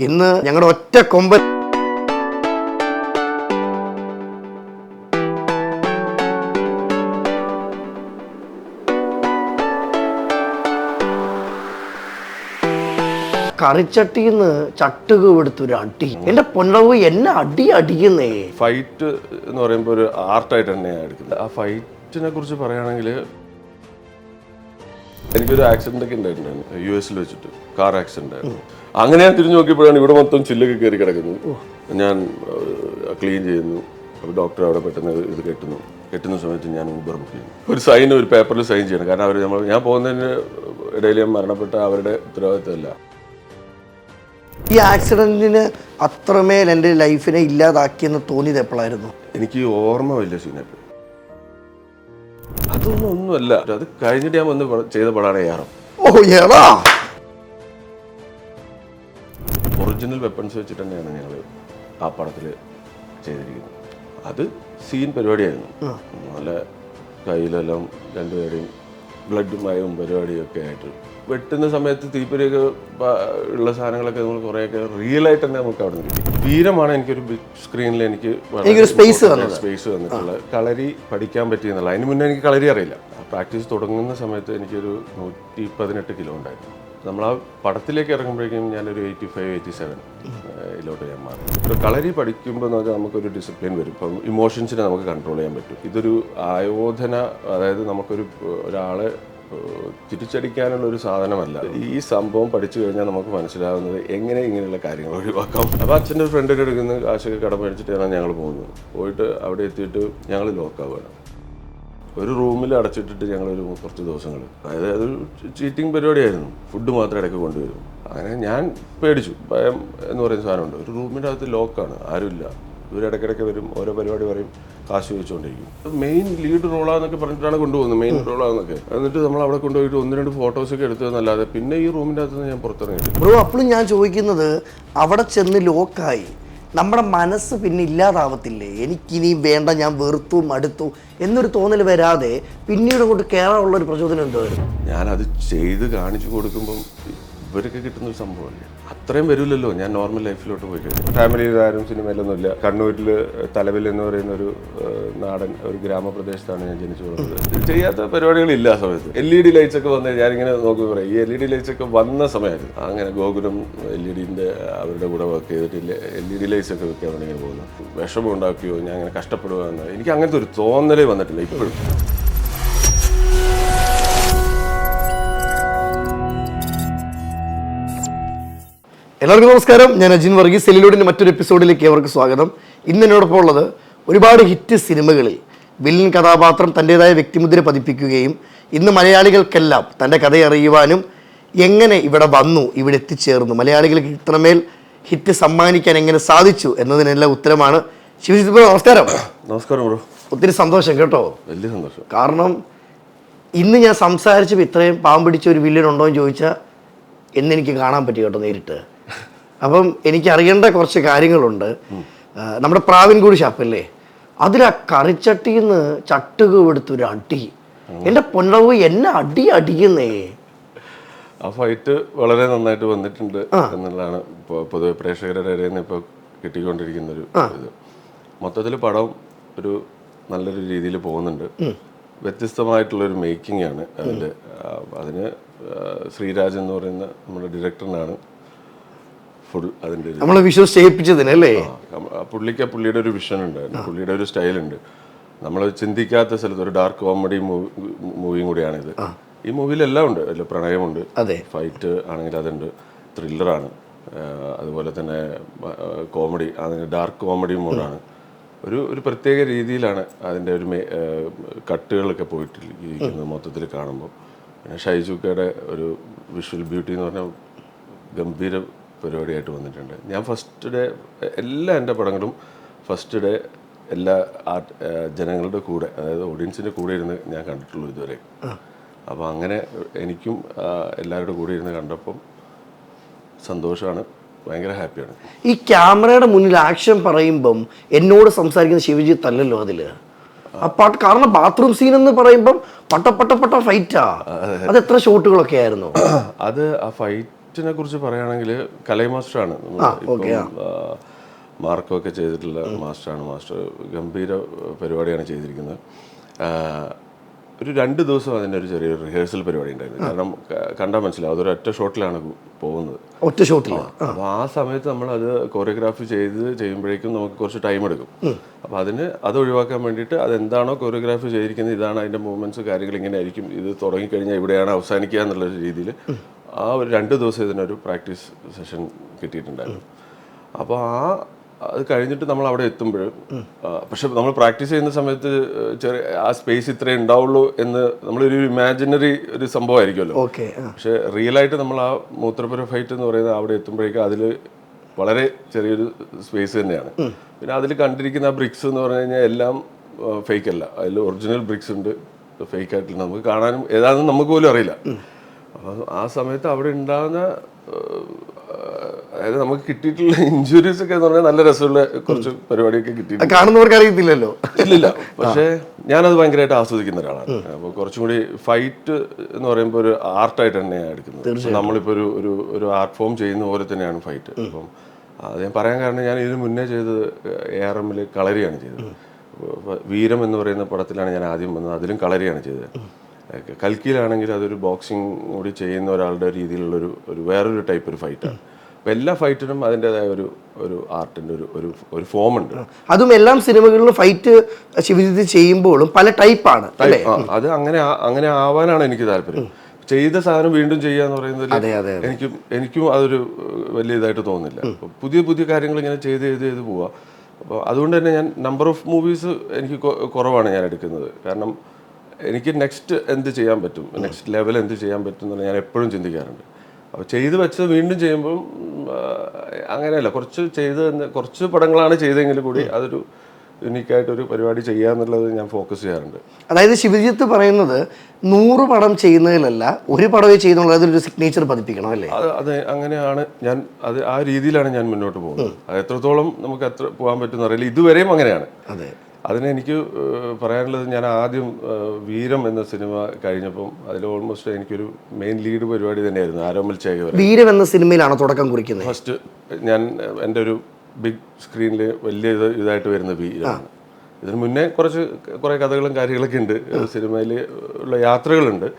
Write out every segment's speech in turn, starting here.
ഇന്ന് ഞങ്ങളുടെ ഒറ്റ കൊമ്പൻ കറിച്ചട്ടിന്ന് ചട്ടുക എടുത്തൊരു അടി. എന്റെ പൊന്നവ് എന്നെ അടിക്കുന്നേ. ഫൈറ്റ് എന്ന് പറയുമ്പോൾ ഒരു ആർട്ടായിട്ട് തന്നെയാണ് എടുക്കുന്നത്. ആ ഫൈറ്റിനെ കുറിച്ച് പറയുകയാണെങ്കിൽ എനിക്കൊരു ആക്സിഡന്റ് ഒക്കെ ഉണ്ടായിട്ടുണ്ടായിരുന്നു US വെച്ചിട്ട്, കാർ ആക്സിഡന്റ് ആയിരുന്നു. അങ്ങനെ ഞാൻ തിരിഞ്ഞു നോക്കിയപ്പോഴാണ് ഇവിടെ മൊത്തം ചില്ലൊക്കെ കയറി കിടക്കുന്നത്. ഞാൻ ക്ലീൻ ചെയ്യുന്നു, അപ്പോൾ ഡോക്ടർ അവിടെ പെട്ടെന്ന് ഇത് കെട്ടുന്ന സമയത്ത് ഞാൻ ഊബർ ബുക്ക് ചെയ്യുന്നു. ഒരു സൈൻ, ഒരു പേപ്പറിൽ സൈൻ ചെയ്യണം. കാരണം അവർ ഞാൻ പോകുന്നതിന് ഇടയിൽ ഞാൻ മരണപ്പെട്ട അവരുടെ ഉത്തരവാദിത്തമല്ല. ഈ ആക്സിഡന്റിന് അത്രമേൽ എൻ്റെ ലൈഫിനെ ഇല്ലാതാക്കിയെന്ന് തോന്നിയത് എപ്പോഴായിരുന്നു? എനിക്ക് ഓർമ്മ വലിയ സീനായിട്ട് ഒന്നുമല്ല. അത് കഴിഞ്ഞിട്ട് ഞാൻ വന്ന് ചെയ്ത പടമാണ് ഏറാം. ഒറിജിനൽ വെപ്പൺസ് വെച്ചിട്ട് തന്നെയാണ് ഞങ്ങൾ ആ പടത്തിൽ ചെയ്തിരിക്കുന്നത്. അത് സീൻ പരിപാടിയായിരുന്നു. നല്ല കയ്യിലെല്ലാം രണ്ടുപേരെയും ബ്ലഡും മയവും പരിപാടിയൊക്കെ ആയിട്ട് വെട്ടുന്ന സമയത്ത് തീപ്പൊരിയൊക്കെ ഉള്ള സാധനങ്ങളൊക്കെ നമ്മൾ കുറേയൊക്കെ റിയൽ ആയിട്ട് തന്നെ നമുക്ക് അവിടെ നിന്ന് കിട്ടി. വീരമാണ് എനിക്കൊരു ബിഗ് സ്ക്രീനിൽ എനിക്ക് സ്പേസ് വന്നിട്ടുള്ള കളരി പഠിക്കാൻ പറ്റിയെന്നുള്ള. അതിന് മുന്നേ എനിക്ക് കളരി അറിയില്ല. പ്രാക്ടീസ് തുടങ്ങുന്ന സമയത്ത് എനിക്കൊരു 118 കിലോ ഉണ്ടായിരുന്നു. നമ്മൾ ആ പടത്തിലേക്ക് ഇറങ്ങുമ്പോഴേക്കും ഞാനൊരു 85-87 ഞാൻ മാറി. ഇപ്പോൾ കളരി പഠിക്കുമ്പോൾ എന്ന് പറഞ്ഞാൽ നമുക്കൊരു ഡിസിപ്ലിൻ വരും. ഇപ്പം ഇമോഷൻസിനെ നമുക്ക് കൺട്രോൾ ചെയ്യാൻ പറ്റും. ഇതൊരു ആയോധന, അതായത് ഒരാളെ തിരിച്ചടിക്കാനുള്ള ഒരു സാധനമല്ല. ഈ സംഭവം പഠിച്ചു കഴിഞ്ഞാൽ നമുക്ക് മനസ്സിലാവുന്നത് എങ്ങനെ ഇങ്ങനെയുള്ള കാര്യങ്ങൾ ഒഴിവാക്കാം. അപ്പോൾ അച്ഛൻ്റെ ഒരു ഫ്രണ്ടിൻ്റെ എടുക്കുന്ന കാശൊക്കെ കടം മേടിച്ചിട്ടാണ് ഞങ്ങൾ പോകുന്നത്. പോയിട്ട് അവിടെ എത്തിയിട്ട് ഞങ്ങൾ ലോക്കാവുകയാണ്. ഒരു റൂമിൽ അടച്ചിട്ടിട്ട് ഞങ്ങളൊരു കുറച്ച് ദിവസങ്ങൾ, അതായത് അതൊരു ചീറ്റിംഗ് പരിപാടിയായിരുന്നു. ഫുഡ് മാത്രം ഇടയ്ക്ക് കൊണ്ടുവരും. അങ്ങനെ ഞാൻ പേടിച്ചു. ഭയം എന്ന് പറയുന്ന സാധനമുണ്ട്. ഒരു റൂമിൻ്റെ അകത്ത് ലോക്കാണ്, ആരുമില്ല. ഇവരിടയ്ക്കിടയ്ക്ക് വരും, ഓരോ പരിപാടി പറയും, കാശ് ചോദിച്ചുകൊണ്ടിരിക്കും. മെയിൻ ലീഡ് റോളാന്നൊക്കെ പറഞ്ഞിട്ടാണ് കൊണ്ടുപോകുന്നത്, മെയിൻ റോളാന്നൊക്കെ. എന്നിട്ട് നമ്മൾ അവിടെ കൊണ്ടുപോയിട്ട് 1-2 ഫോട്ടോസൊക്കെ എടുത്തതെന്നല്ലാതെ പിന്നെ ഈ റൂമിൻ്റെ അകത്ത് നിന്ന് ഞാൻ പുറത്തിറങ്ങി. ബ്രോ, അപ്പോഴും ഞാൻ ചോദിക്കുന്നത്, അവിടെ ചെന്ന് ലോക്കായി നമ്മുടെ മനസ്സ് പിന്നെ ഇല്ലാതാവത്തില്ലേ? എനിക്കിനി വേണ്ട, ഞാൻ വെറുത്തു മടുത്തു എന്നൊരു തോന്നൽ വരാതെ പിന്നീട് അങ്ങോട്ട് കയറാനുള്ളൊരു പ്രചോദനം എന്തായിരുന്നു? ഞാനത് ചെയ്ത് കാണിച്ചു കൊടുക്കുമ്പം ഇവരൊക്കെ കിട്ടുന്നൊരു സംഭവമല്ലേ, അത്രയും വരില്ലല്ലോ. ഞാൻ നോർമൽ ലൈഫിലോട്ട് പോയി കഴിഞ്ഞു. ഫാമിലിയിൽ ആരും സിനിമയിലൊന്നുമില്ല. കണ്ണൂരിൽ തലവിൽ എന്ന് പറയുന്ന ഒരു നാടൻ ഒരു ഗ്രാമപ്രദേശത്താണ് ഞാൻ ജനിച്ചു വളർന്നത്. ചെയ്യാത്ത പരിപാടികളില്ല ആ സമയത്ത്. LED ലൈറ്റ്സ് ഒക്കെ വന്ന് ഞാനിങ്ങനെ നോക്കി പറയാം, ഈ LED ലൈറ്റ്സ് ഒക്കെ വന്ന സമയമായിരുന്നു. അങ്ങനെ ഗോകുലം LED-ൻ്റെ അവരുടെ കൂടെ വർക്ക് ചെയ്തിട്ടില്ല, LED ലൈറ്റ്സ് ഒക്കെ വെക്കാൻ വേണ്ടി ഇങ്ങനെ പോകുന്നു. വിഷമം ഉണ്ടാക്കിയോ, ഞാൻ അങ്ങനെ കഷ്ടപ്പെടുക എന്ന് എനിക്ക് അങ്ങനത്തെ ഒരു തോന്നലേ വന്നിട്ടില്ല ഇപ്പോഴും. എല്ലാവർക്കും നമസ്കാരം. ഞാൻ അജിൻ വർഗീസ്. സെല്ലിലൂടെ മറ്റൊരു എപ്പിസോഡിലേക്ക് ഏവർക്ക് സ്വാഗതം. ഇന്ന് എന്നോടൊപ്പം ഉള്ളത് ഒരുപാട് ഹിറ്റ് സിനിമകളിൽ വില്ലൻ കഥാപാത്രം തൻ്റെതായ വ്യക്തിമുദ്ര പതിപ്പിക്കുകയും ഇന്ന് മലയാളികൾക്കെല്ലാം തൻ്റെ കഥ അറിയുവാനും എങ്ങനെ ഇവിടെ വന്നു, ഇവിടെ എത്തിച്ചേർന്നു, മലയാളികൾക്ക് ഇത്രമേൽ ഹിറ്റ് സമ്മാനിക്കാൻ എങ്ങനെ സാധിച്ചു എന്നതിനെല്ലാം ഉത്തരമാണ്. ശിവജിത്ത് ബ്രോ, നമസ്കാരം. നമസ്കാരം ബ്രോ. ഒത്തിരി സന്തോഷം കേട്ടോ. വലിയ സന്തോഷം. കാരണം ഇന്ന് ഞാൻ സംസാരിച്ചപ്പോൾ ഇത്രയും പാവം പിടിച്ച ഒരു വില്ലൻ ഉണ്ടോ എന്ന് ചോദിച്ചാൽ എന്നെനിക്ക് കാണാൻ പറ്റി കേട്ടോ നേരിട്ട്. അപ്പം എനിക്ക് അറിയേണ്ട കുറച്ച് കാര്യങ്ങളുണ്ട്. നമ്മുടെ പ്രാവിൻകൂടി ഷാപ്പല്ലേ, അതിൽ ആ കറിച്ചട്ടിന്ന് ചട്ടുക എടുത്തൊരു അടി. എൻ്റെ പൊന്നവ് എന്നെ അടിക്കുന്നേ. ആ ഫൈറ്റ് വളരെ നന്നായിട്ട് വന്നിട്ടുണ്ട് എന്നുള്ളതാണ് പൊതുവെ പ്രേക്ഷകരുടെ ഇടയിൽ നിന്ന് ഇപ്പോൾ കിട്ടിക്കൊണ്ടിരിക്കുന്നൊരു ഇത്. മൊത്തത്തിൽ പടം ഒരു നല്ലൊരു രീതിയിൽ പോകുന്നുണ്ട്. വ്യത്യസ്തമായിട്ടുള്ളൊരു മേക്കിംഗ് ആണ് അതിൻ്റെ. അതിന് ശ്രീരാജ് എന്ന് പറയുന്ന നമ്മുടെ ഡയറക്ടറിനാണ് ഫുൾ അതിൻ്റെ നമ്മളെ വിശ്വസിച്ച് ചെയ്യിപ്പിച്ചതിനല്ലേ. പുള്ളിയുടെ ഒരു വിഷൻ ഉണ്ട്, പുള്ളിയുടെ ഒരു സ്റ്റൈലുണ്ട്. നമ്മൾ ചിന്തിക്കാത്ത സ്ഥലത്ത് ഒരു ഡാർക്ക് കോമഡി മൂവിയും കൂടിയാണിത്. ഈ മൂവിയിലെല്ലാം ഉണ്ട്. അതിൽ പ്രണയമുണ്ട്, ഫൈറ്റ് ആണെങ്കിൽ അതുണ്ട്, ത്രില്ലറാണ്, അതുപോലെ തന്നെ കോമഡി, അതിന് ഡാർക്ക് കോമഡി മോഡാണ്. ഒരു പ്രത്യേക രീതിയിലാണ് അതിൻ്റെ ഒരു കട്ടുകളൊക്കെ പോയിട്ടിരിക്കുന്നത് മൊത്തത്തിൽ കാണുമ്പോൾ. പിന്നെ ഷൈജുക്കയുടെ ഒരു വിഷ്വൽ ബ്യൂട്ടി എന്ന് പറഞ്ഞാൽ ഗംഭീര പരിപാടിയായിട്ട് വന്നിട്ടുണ്ട്. ഞാൻ ഫസ്റ്റ് ഡേ എല്ലാ എൻ്റെ പടങ്ങളും ഫസ്റ്റ് ഡേ എല്ലാ ജനങ്ങളുടെ കൂടെ, അതായത് ഓഡിയൻസിൻ്റെ കൂടെ ഇരുന്ന് ഞാൻ കണ്ടിട്ടുള്ളൂ ഇതുവരെ. അപ്പോൾ അങ്ങനെ എനിക്കും എല്ലാവരുടെ കൂടെ ഇരുന്ന് കണ്ടപ്പം സന്തോഷമാണ്, ഭയങ്കര ഹാപ്പിയാണ്. ഈ ക്യാമറയുടെ മുന്നിൽ ആക്ഷൻ പറയുമ്പം എന്നോട് സംസാരിക്കുന്ന ശിവജിത്ത് അല്ലല്ലോ അതിൽ. ആ പാട്ട്, കാരണം ബാത്റൂം സീൻ എന്ന് പറയുമ്പം പട്ട ഫൈറ്റാ. അത് എത്ര ഷോട്ടുകളൊക്കെ ആയിരുന്നു? അത് ആ ഫൈറ്റ് ഫൈറ്റിനെ കുറിച്ച് പറയുകയാണെങ്കിൽ കലൈ മാസ്റ്ററാണ് മാർക്കോ ഒക്കെ ചെയ്തിട്ടുള്ള മാസ്റ്ററാണ്. മാസ്റ്റർ ഗംഭീര പരിപാടിയാണ് ചെയ്തിരിക്കുന്നത്. ഒരു 2 ദിവസം അതിൻ്റെ ഒരു ചെറിയൊരു റിഹേഴ്സൽ പരിപാടി ഉണ്ടായിരുന്നു. കാരണം കണ്ടാൽ മനസ്സിലാവും അതൊരു ഒറ്റ ഷോട്ടിലാണ് പോകുന്നത്. ഒറ്റ ഷോട്ടിൽ. അപ്പോൾ ആ സമയത്ത് നമ്മൾ അത് കോറിയോഗ്രാഫി ചെയ്യുമ്പോഴേക്കും നമുക്ക് കുറച്ച് ടൈം എടുക്കും. അപ്പോൾ അത് ഒഴിവാക്കാൻ വേണ്ടിയിട്ട് അതെന്താണോ കോറിയോഗ്രാഫി ചെയ്തിരിക്കുന്നത്, ഇതാണ് അതിൻ്റെ മൂവ്മെൻറ്റ്സ്, കാര്യങ്ങൾ ഇങ്ങനെ ആയിരിക്കും, ഇത് തുടങ്ങിക്കഴിഞ്ഞാൽ ഇവിടെയാണ് അവസാനിക്കുക എന്നുള്ള രീതിയിൽ ആ ഒരു 2 ദിവസം ഇതിനൊരു പ്രാക്ടീസ് സെഷൻ കിട്ടിയിട്ടുണ്ടായിരുന്നു. അപ്പോൾ അത് കഴിഞ്ഞിട്ട് നമ്മൾ അവിടെ എത്തുമ്പോൾ, പക്ഷെ നമ്മൾ പ്രാക്ടീസ് ചെയ്യുന്ന സമയത്ത് ആ സ്പേസ് ഇത്രേ ഉണ്ടാവുള്ളൂ എന്ന് നമ്മളൊരു ഇമാജിനറി ഒരു സംഭവമായിരിക്കുമല്ലോ. പക്ഷെ റിയൽ ആയിട്ട് നമ്മൾ ആ മൂത്രപ്പുര ഫൈറ്റ് എന്ന് പറയുന്നത് അവിടെ എത്തുമ്പോഴേക്കും അതിൽ വളരെ ചെറിയൊരു സ്പേസ് തന്നെയാണ്. പിന്നെ അതിൽ കണ്ടിരിക്കുന്ന ആ ബ്രിക്സ് എന്ന് പറഞ്ഞു കഴിഞ്ഞാൽ എല്ലാം ഫേക്ക് അല്ല, അതിൽ ഒറിജിനൽ ബ്രിക്സ് ഉണ്ട്, ഫേക്ക് ആയിട്ടില്ല. നമുക്ക് കാണാനും ഏതാണെന്ന് നമുക്ക് പോലും അറിയില്ല. അപ്പോൾ ആ സമയത്ത് അവിടെ ഉണ്ടാകുന്ന അതായത് നമുക്ക് കിട്ടിയിട്ടുള്ള ഇഞ്ചുറീസ് ഒക്കെ എന്ന് പറഞ്ഞാൽ നല്ല രസമുള്ള കുറച്ച് പരിപാടിയൊക്കെ കിട്ടിയിട്ടുണ്ട്. കാണുന്നവർക്ക് അറിയത്തില്ലല്ലോ. ഇല്ലില്ല, പക്ഷേ ഞാനത് ഭയങ്കരമായിട്ട് ആസ്വദിക്കുന്ന ഒരാളാണ്. അപ്പോൾ കുറച്ചും കൂടി ഫൈറ്റ് എന്ന് പറയുമ്പോൾ ഒരു ആർട്ടായിട്ട് തന്നെയാണ് എടുക്കുന്നത്. നമ്മളിപ്പോൾ ഒരു ആർട്ട് ഫോം ചെയ്യുന്ന പോലെ തന്നെയാണ് ഫൈറ്റ്. അപ്പം അത് ഞാൻ പറയാൻ കാരണം, ഞാൻ ഇതിന് മുന്നേ ചെയ്തത് ARMൽ കളരിയാണ് ചെയ്തത്. വീരം എന്ന് പറയുന്ന പടത്തിലാണ് ഞാൻ ആദ്യം വന്നത്, അതിലും കളരിയാണ് ചെയ്തത്. കൽക്കിയിലാണെങ്കിൽ അതൊരു ബോക്സിങ് കൂടി ചെയ്യുന്ന ഒരാളുടെ രീതിയിലുള്ളൊരു വേറൊരു ടൈപ്പ് ഒരു ഫൈറ്റാണ്. അപ്പോൾ എല്ലാ ഫൈറ്റിനും അതിൻ്റെതായ ഒരു ആർട്ടിൻ്റെ ഒരു ഫോമുണ്ട്. അതും എല്ലാം സിനിമകളിലും ഫൈറ്റ് ശിവജിത്ത് ചെയ്യുമ്പോഴും പല ടൈപ്പാണ്. അത് അങ്ങനെ ആവാനാണ് എനിക്ക് താല്പര്യം. ചെയ്ത സാധനം വീണ്ടും ചെയ്യുക എന്ന് പറയുന്നത് എനിക്കും അതൊരു വലിയ ഇതായിട്ട് തോന്നുന്നില്ല. പുതിയ പുതിയ കാര്യങ്ങൾ ഇങ്ങനെ ചെയ്ത് പോവുക. അപ്പോൾ അതുകൊണ്ട് തന്നെ ഞാൻ നമ്പർ ഓഫ് മൂവീസ് എനിക്ക് കുറവാണ് ഞാൻ എടുക്കുന്നത്. കാരണം എനിക്ക് നെക്സ്റ്റ് എന്ത് ചെയ്യാൻ പറ്റും, നെക്സ്റ്റ് ലെവൽ എന്ത് ചെയ്യാൻ പറ്റും എന്ന് ഞാൻ എപ്പോഴും ചിന്തിക്കാറുണ്ട്. അപ്പോൾ ചെയ്ത് വെച്ചത് വീണ്ടും ചെയ്യുമ്പം അങ്ങനെയല്ല, കുറച്ച് പടങ്ങളാണ് ചെയ്തെങ്കിൽ കൂടി അതൊരു യുണീക്കായിട്ടൊരു പരിപാടി ചെയ്യാന്നുള്ളത് ഞാൻ ഫോക്കസ് ചെയ്യാറുണ്ട്. അതായത് ശിവജിത്ത് പറയുന്നത് 100 പടം ചെയ്യുന്നതിലല്ല, ഒരു പടമേ ചെയ്യുന്നുള്ളത് ഒരു സിഗ്നേച്ചർ പതിപ്പിക്കണം അല്ലേ? അത് അങ്ങനെയാണ് ഞാൻ ആ രീതിയിലാണ് ഞാൻ മുന്നോട്ട് പോകുന്നത്. അത് എത്രത്തോളം നമുക്ക് പോകാൻ പറ്റുമെന്ന് അറിയില്ല. ഇതുവരെയും അങ്ങനെയാണ്. അതെ. അതിനെനിക്ക് പറയാനുള്ളത്, ഞാൻ ആദ്യം വീരം എന്ന സിനിമ കഴിഞ്ഞപ്പം അതിൽ ഓൾമോസ്റ്റ് എനിക്കൊരു മെയിൻ ലീഡ് പരിപാടി തന്നെയായിരുന്നു. ആരോമൽ ചേകവർ. വീരം എന്ന സിനിമയിലാണ് തുടക്കം കുറിക്കുന്നത്. ഫസ്റ്റ് ഞാൻ എൻ്റെ ഒരു ബിഗ് സ്ക്രീനിൽ വലിയ ഇതായിട്ട് വരുന്ന വീരമാണ്. ഇതിന് മുന്നേ കുറേ കഥകളും കാര്യങ്ങളൊക്കെ ഉണ്ട്, സിനിമയിൽ ഉള്ള യാത്രകളുണ്ട്.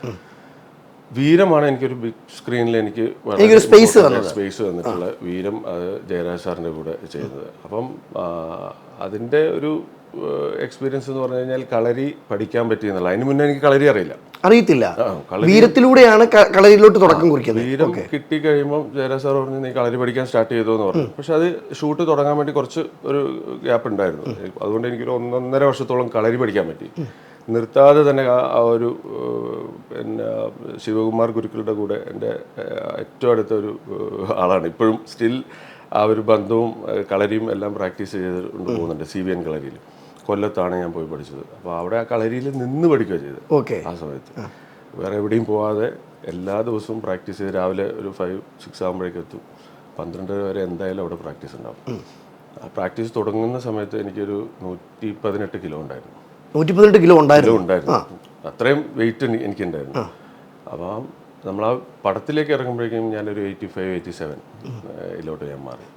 വീരമാണ് എനിക്കൊരു ബിഗ് സ്ക്രീനിൽ എനിക്ക് സ്പേസ് തന്നിട്ടുള്ള വീരം. അത് ജയരാജ് സാറിൻ്റെ കൂടെ ചെയ്യുന്നത്. അപ്പം അതിൻ്റെ ഒരു എക്സ്പീരിയൻസ് എന്ന് പറഞ്ഞു കഴിഞ്ഞാൽ കളരി പഠിക്കാൻ പറ്റിയെന്നുള്ള. അതിന് മുന്നേ എനിക്ക് കളരി അറിയത്തില്ല. വീരത്തിലൂടെയാണ് കളരിയിലോട്ട് തുടക്കം കുറിക്കുന്നത്. വീരം കിട്ടി കഴിയുമ്പോൾ ജയരാജ് സാർ പറഞ്ഞു നീ കളരി പഠിക്കാൻ സ്റ്റാർട്ട് ചെയ്തോ എന്ന് പറഞ്ഞു. പക്ഷെ അത് ഷൂട്ട് തുടങ്ങാൻ വേണ്ടി കുറച്ച് ഒരു ഗ്യാപ്പ് ഉണ്ടായിരുന്നു. അതുകൊണ്ട് എനിക്കൊരു 1.5 വർഷത്തോളം കളരി പഠിക്കാൻ പറ്റി. നിർത്താതെ തന്നെ ആ ഒരു പിന്നെ ശിവകുമാർ ഗുരുക്കളുടെ കൂടെ എൻ്റെ ഏറ്റവും അടുത്ത ഒരു ആളാണ്. ഇപ്പോഴും സ്റ്റിൽ ആ ഒരു ബന്ധവും കളരിയും എല്ലാം പ്രാക്ടീസ് ചെയ്തുകൊണ്ട് പോകുന്നുണ്ട്. CVN കളരിയിൽ കൊല്ലത്താണ് ഞാൻ പോയി പഠിച്ചത്. അപ്പോൾ അവിടെ ആ കളരിയിൽ നിന്ന് പഠിക്കുക ചെയ്തത്. ആ സമയത്ത് വേറെ എവിടെയും പോവാതെ എല്ലാ ദിവസവും പ്രാക്ടീസ് ചെയ്ത് രാവിലെ ഒരു 5-6 ആകുമ്പോഴേക്കും എത്തും. 12 വരെ എന്തായാലും അവിടെ പ്രാക്ടീസ് ഉണ്ടാവും. ആ പ്രാക്ടീസ് തുടങ്ങുന്ന സമയത്ത് എനിക്കൊരു 118 കിലോ ഉണ്ടായിരുന്നു. 118 കിലോ ഉണ്ടായിരുന്നു. അത്രയും വെയിറ്റ് എനിക്കുണ്ടായിരുന്നു. അപ്പം നമ്മൾ ആ പടത്തിലേക്ക് ഇറങ്ങുമ്പോഴേക്കും ഞാനൊരു 85-87 ഇതിലോട്ട് ഞാൻ മാറി.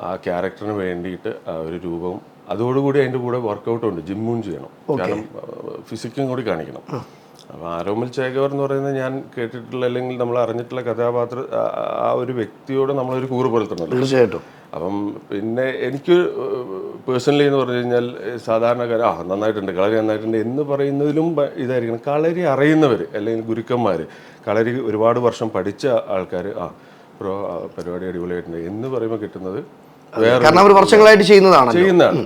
ആ ക്യാരക്ടറിന് വേണ്ടിയിട്ട് ആ ഒരു രൂപവും അതോടുകൂടി അതിൻ്റെ കൂടെ വർക്കൗട്ടും ഉണ്ട്, ജിമ്മും ചെയ്യണം, കാരണം ഫിസിക്കും കൂടി കാണിക്കണം. അപ്പോൾ ആരോമൽ ചേകവർ എന്ന് പറയുന്നത് ഞാൻ കേട്ടിട്ടുള്ള അല്ലെങ്കിൽ നമ്മൾ അറിഞ്ഞിട്ടുള്ള കഥാപാത്രം ആ ഒരു വ്യക്തിയോട് നമ്മളൊരു കൂറ് പുലർത്തണമല്ലോ. തീർച്ചയായിട്ടും. അപ്പം പിന്നെ എനിക്ക് പേഴ്സണലി എന്ന് പറഞ്ഞു കഴിഞ്ഞാൽ സാധാരണക്കാർ നന്നായിട്ടുണ്ട്, കളരി നന്നായിട്ടുണ്ട് എന്ന് പറയുന്നതിലും ഇതായിരിക്കണം കളരി അറിയുന്നവർ അല്ലെങ്കിൽ ഗുരുക്കന്മാർ, കളരി ഒരുപാട് വർഷം പഠിച്ച ആൾക്കാർ പരിപാടി അടിപൊളിയായിട്ടുണ്ട് എന്ന് പറയുമ്പോൾ കിട്ടുന്നത് വേറെ വർഷങ്ങളായിട്ട് ചെയ്യുന്നതാണ്.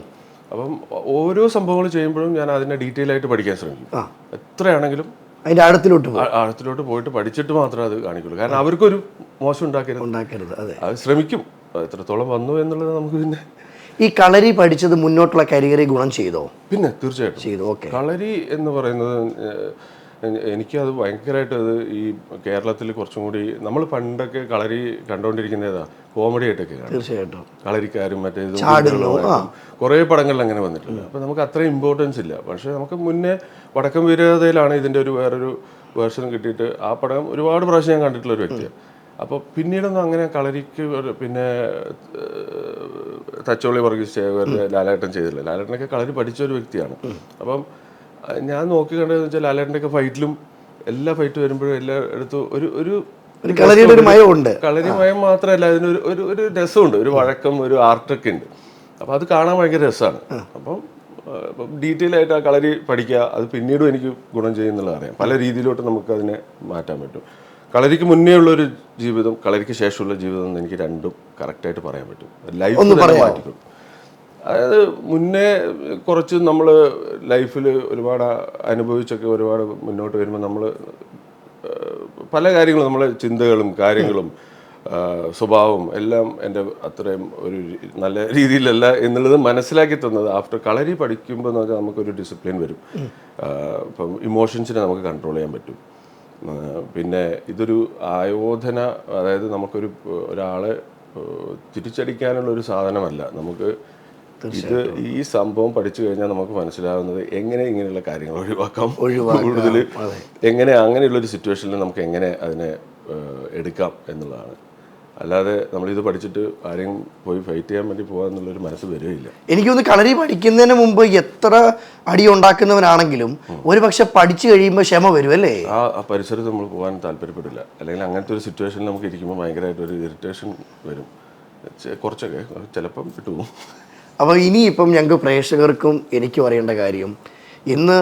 അപ്പം ഓരോ സംഭവങ്ങൾ ചെയ്യുമ്പോഴും ഞാൻ അതിനെ ഡീറ്റെയിൽ ആയിട്ട് പഠിക്കാൻ ശ്രമിക്കും. എത്രയാണെങ്കിലും അതിൻ്റെ ആഴത്തിലോട്ട് പോയിട്ട് പഠിച്ചിട്ട് മാത്രമേ അത് കാണിക്കുള്ളൂ. കാരണം അവർക്കൊരു മോശം ഉണ്ടാക്കരുത്. അത് ശ്രമിക്കും. എത്രത്തോളം വന്നു എന്നുള്ളത് നമുക്ക് പിന്നെ ഈ കളരി പഠിച്ചത് മുന്നോട്ടുള്ള കരിയറിൽ ഗുണം ചെയ്തോ? പിന്നെ തീർച്ചയായിട്ടും ചെയ്തു. കളരി എന്ന് പറയുന്നത് എനിക്കത് ഭയങ്കരമായിട്ട് അത് ഈ കേരളത്തിൽ കുറച്ചും കൂടി നമ്മൾ പണ്ടൊക്കെ കളരി കണ്ടുകൊണ്ടിരിക്കുന്നതാ കോമഡി ആയിട്ടൊക്കെയാണ്. തീർച്ചയായിട്ടും. കളരിക്കാരും മറ്റേത് കുറേ പടങ്ങളിൽ അങ്ങനെ വന്നിട്ടുണ്ട്. അപ്പോൾ നമുക്ക് അത്രയും ഇമ്പോർട്ടൻസ് ഇല്ല. പക്ഷേ നമുക്ക് മുന്നേ വടക്കം വീരതയിലാണ് ഇതിൻ്റെ വേറൊരു വേർഷൻ കിട്ടിയിട്ട് ആ പടം ഒരുപാട് പ്രാവശ്യം ഞാൻ കണ്ടിട്ടുള്ള ഒരു വ്യക്തിയാണ്. അപ്പോൾ പിന്നീടൊന്നും അങ്ങനെ കളരിക്ക് പിന്നെ തച്ചോളി വർഗീസ് ചേവർ ലാലേട്ടൻ ചെയ്തില്ല. ലാലേട്ടനൊക്കെ കളരി പഠിച്ച ഒരു വ്യക്തിയാണ്. അപ്പം ഞാൻ നോക്കി കണ്ടതെന്ന് വെച്ചാൽ ലാലേട്ടൻ്റെയൊക്കെ ഫൈറ്റിലും എല്ലാ ഫൈറ്റ് വരുമ്പോഴും എല്ലായിടത്തും ഒരു കളരിയുടെ ഒരു മയമുണ്ട്. കളരി മയം മാത്രമല്ല, അതിനൊരു ഒരു രസമുണ്ട്, ഒരു വഴക്കം, ഒരു ആർട്ടൊക്കെ ഉണ്ട്. അപ്പോൾ അത് കാണാൻ ഭയങ്കര രസമാണ്. അപ്പം ഡീറ്റെയിൽ ആയിട്ട് ആ കളരി പഠിക്കുക, അത് പിന്നീടും എനിക്ക് ഗുണം ചെയ്യുന്നുള്ളത് അറിയാം. പല രീതിയിലോട്ട് നമുക്ക് അതിനെ മാറ്റാൻ പറ്റും. കളരിക്ക് മുന്നേ ഉള്ളൊരു ജീവിതം, കളരിക്ക് ശേഷമുള്ള ജീവിതം എന്ന് എനിക്ക് രണ്ടും കറക്റ്റായിട്ട് പറയാൻ പറ്റും. ലൈഫ് മാറ്റിക്കും. അതായത് മുന്നേ കുറച്ച് നമ്മൾ ലൈഫിൽ ഒരുപാട് അനുഭവിച്ചൊക്കെ ഒരുപാട് മുന്നോട്ട് വരുമ്പോൾ നമ്മൾ പല കാര്യങ്ങളും, നമ്മളെ ചിന്തകളും കാര്യങ്ങളും സ്വഭാവം എല്ലാം എൻ്റെ അത്രയും ഒരു നല്ല രീതിയിലല്ല എന്നുള്ളത് മനസ്സിലാക്കി തന്നത് ആഫ്റ്റർ കളരി പഠിക്കുമ്പോൾ എന്ന് പറഞ്ഞാൽ നമുക്കൊരു ഡിസിപ്ലിൻ വരും. ഇപ്പം ഇമോഷൻസിനെ നമുക്ക് കൺട്രോൾ ചെയ്യാൻ പറ്റും. പിന്നെ ഇതൊരു ആയോധന, അതായത് ഒരാളെ തിരിച്ചടിക്കാനുള്ള ഒരു സാധനമല്ല. നമുക്ക് ഇത് ഈ സംഭവം പഠിച്ചു കഴിഞ്ഞാൽ നമുക്ക് മനസ്സിലാവുന്നത് എങ്ങനെ ഇങ്ങനെയുള്ള കാര്യങ്ങൾ ഒഴിവാക്കാം, കൂടുതൽ എങ്ങനെ അങ്ങനെയുള്ളൊരു സിറ്റുവേഷനിൽ നമുക്ക് എങ്ങനെ അതിനെ എടുക്കാം എന്നുള്ളതാണ്. അല്ലാതെ നമ്മളിത് പഠിച്ചിട്ട് ആരെയും പോയി ഫൈറ്റ് ചെയ്യാൻ വേണ്ടി പോകാന്നുള്ളൊരു മനസ്സ് വരികയില്ല. എനിക്കൊന്ന് കളരി പഠിക്കുന്നതിന് മുമ്പ് എത്ര അടി ഉണ്ടാക്കുന്നവനാണെങ്കിലും ഒരു പക്ഷെ പഠിച്ചു കഴിയുമ്പോൾ ക്ഷമ വരും അല്ലേ? ആ പരിസരത്ത് നമ്മൾ പോകാൻ താല്പര്യപ്പെടില്ല. അല്ലെങ്കിൽ അങ്ങനത്തെ ഒരു സിറ്റുവേഷനിൽ നമുക്ക് ഇരിക്കുമ്പോൾ ഭയങ്കരമായിട്ടൊരു ഇറിറ്റേഷൻ വരും. കുറച്ചൊക്കെ ചിലപ്പം കിട്ടും. അപ്പോൾ ഇനിയിപ്പം ഞങ്ങൾക്ക് പ്രേക്ഷകർക്കും എനിക്കും അറിയേണ്ട കാര്യം, ഇന്ന്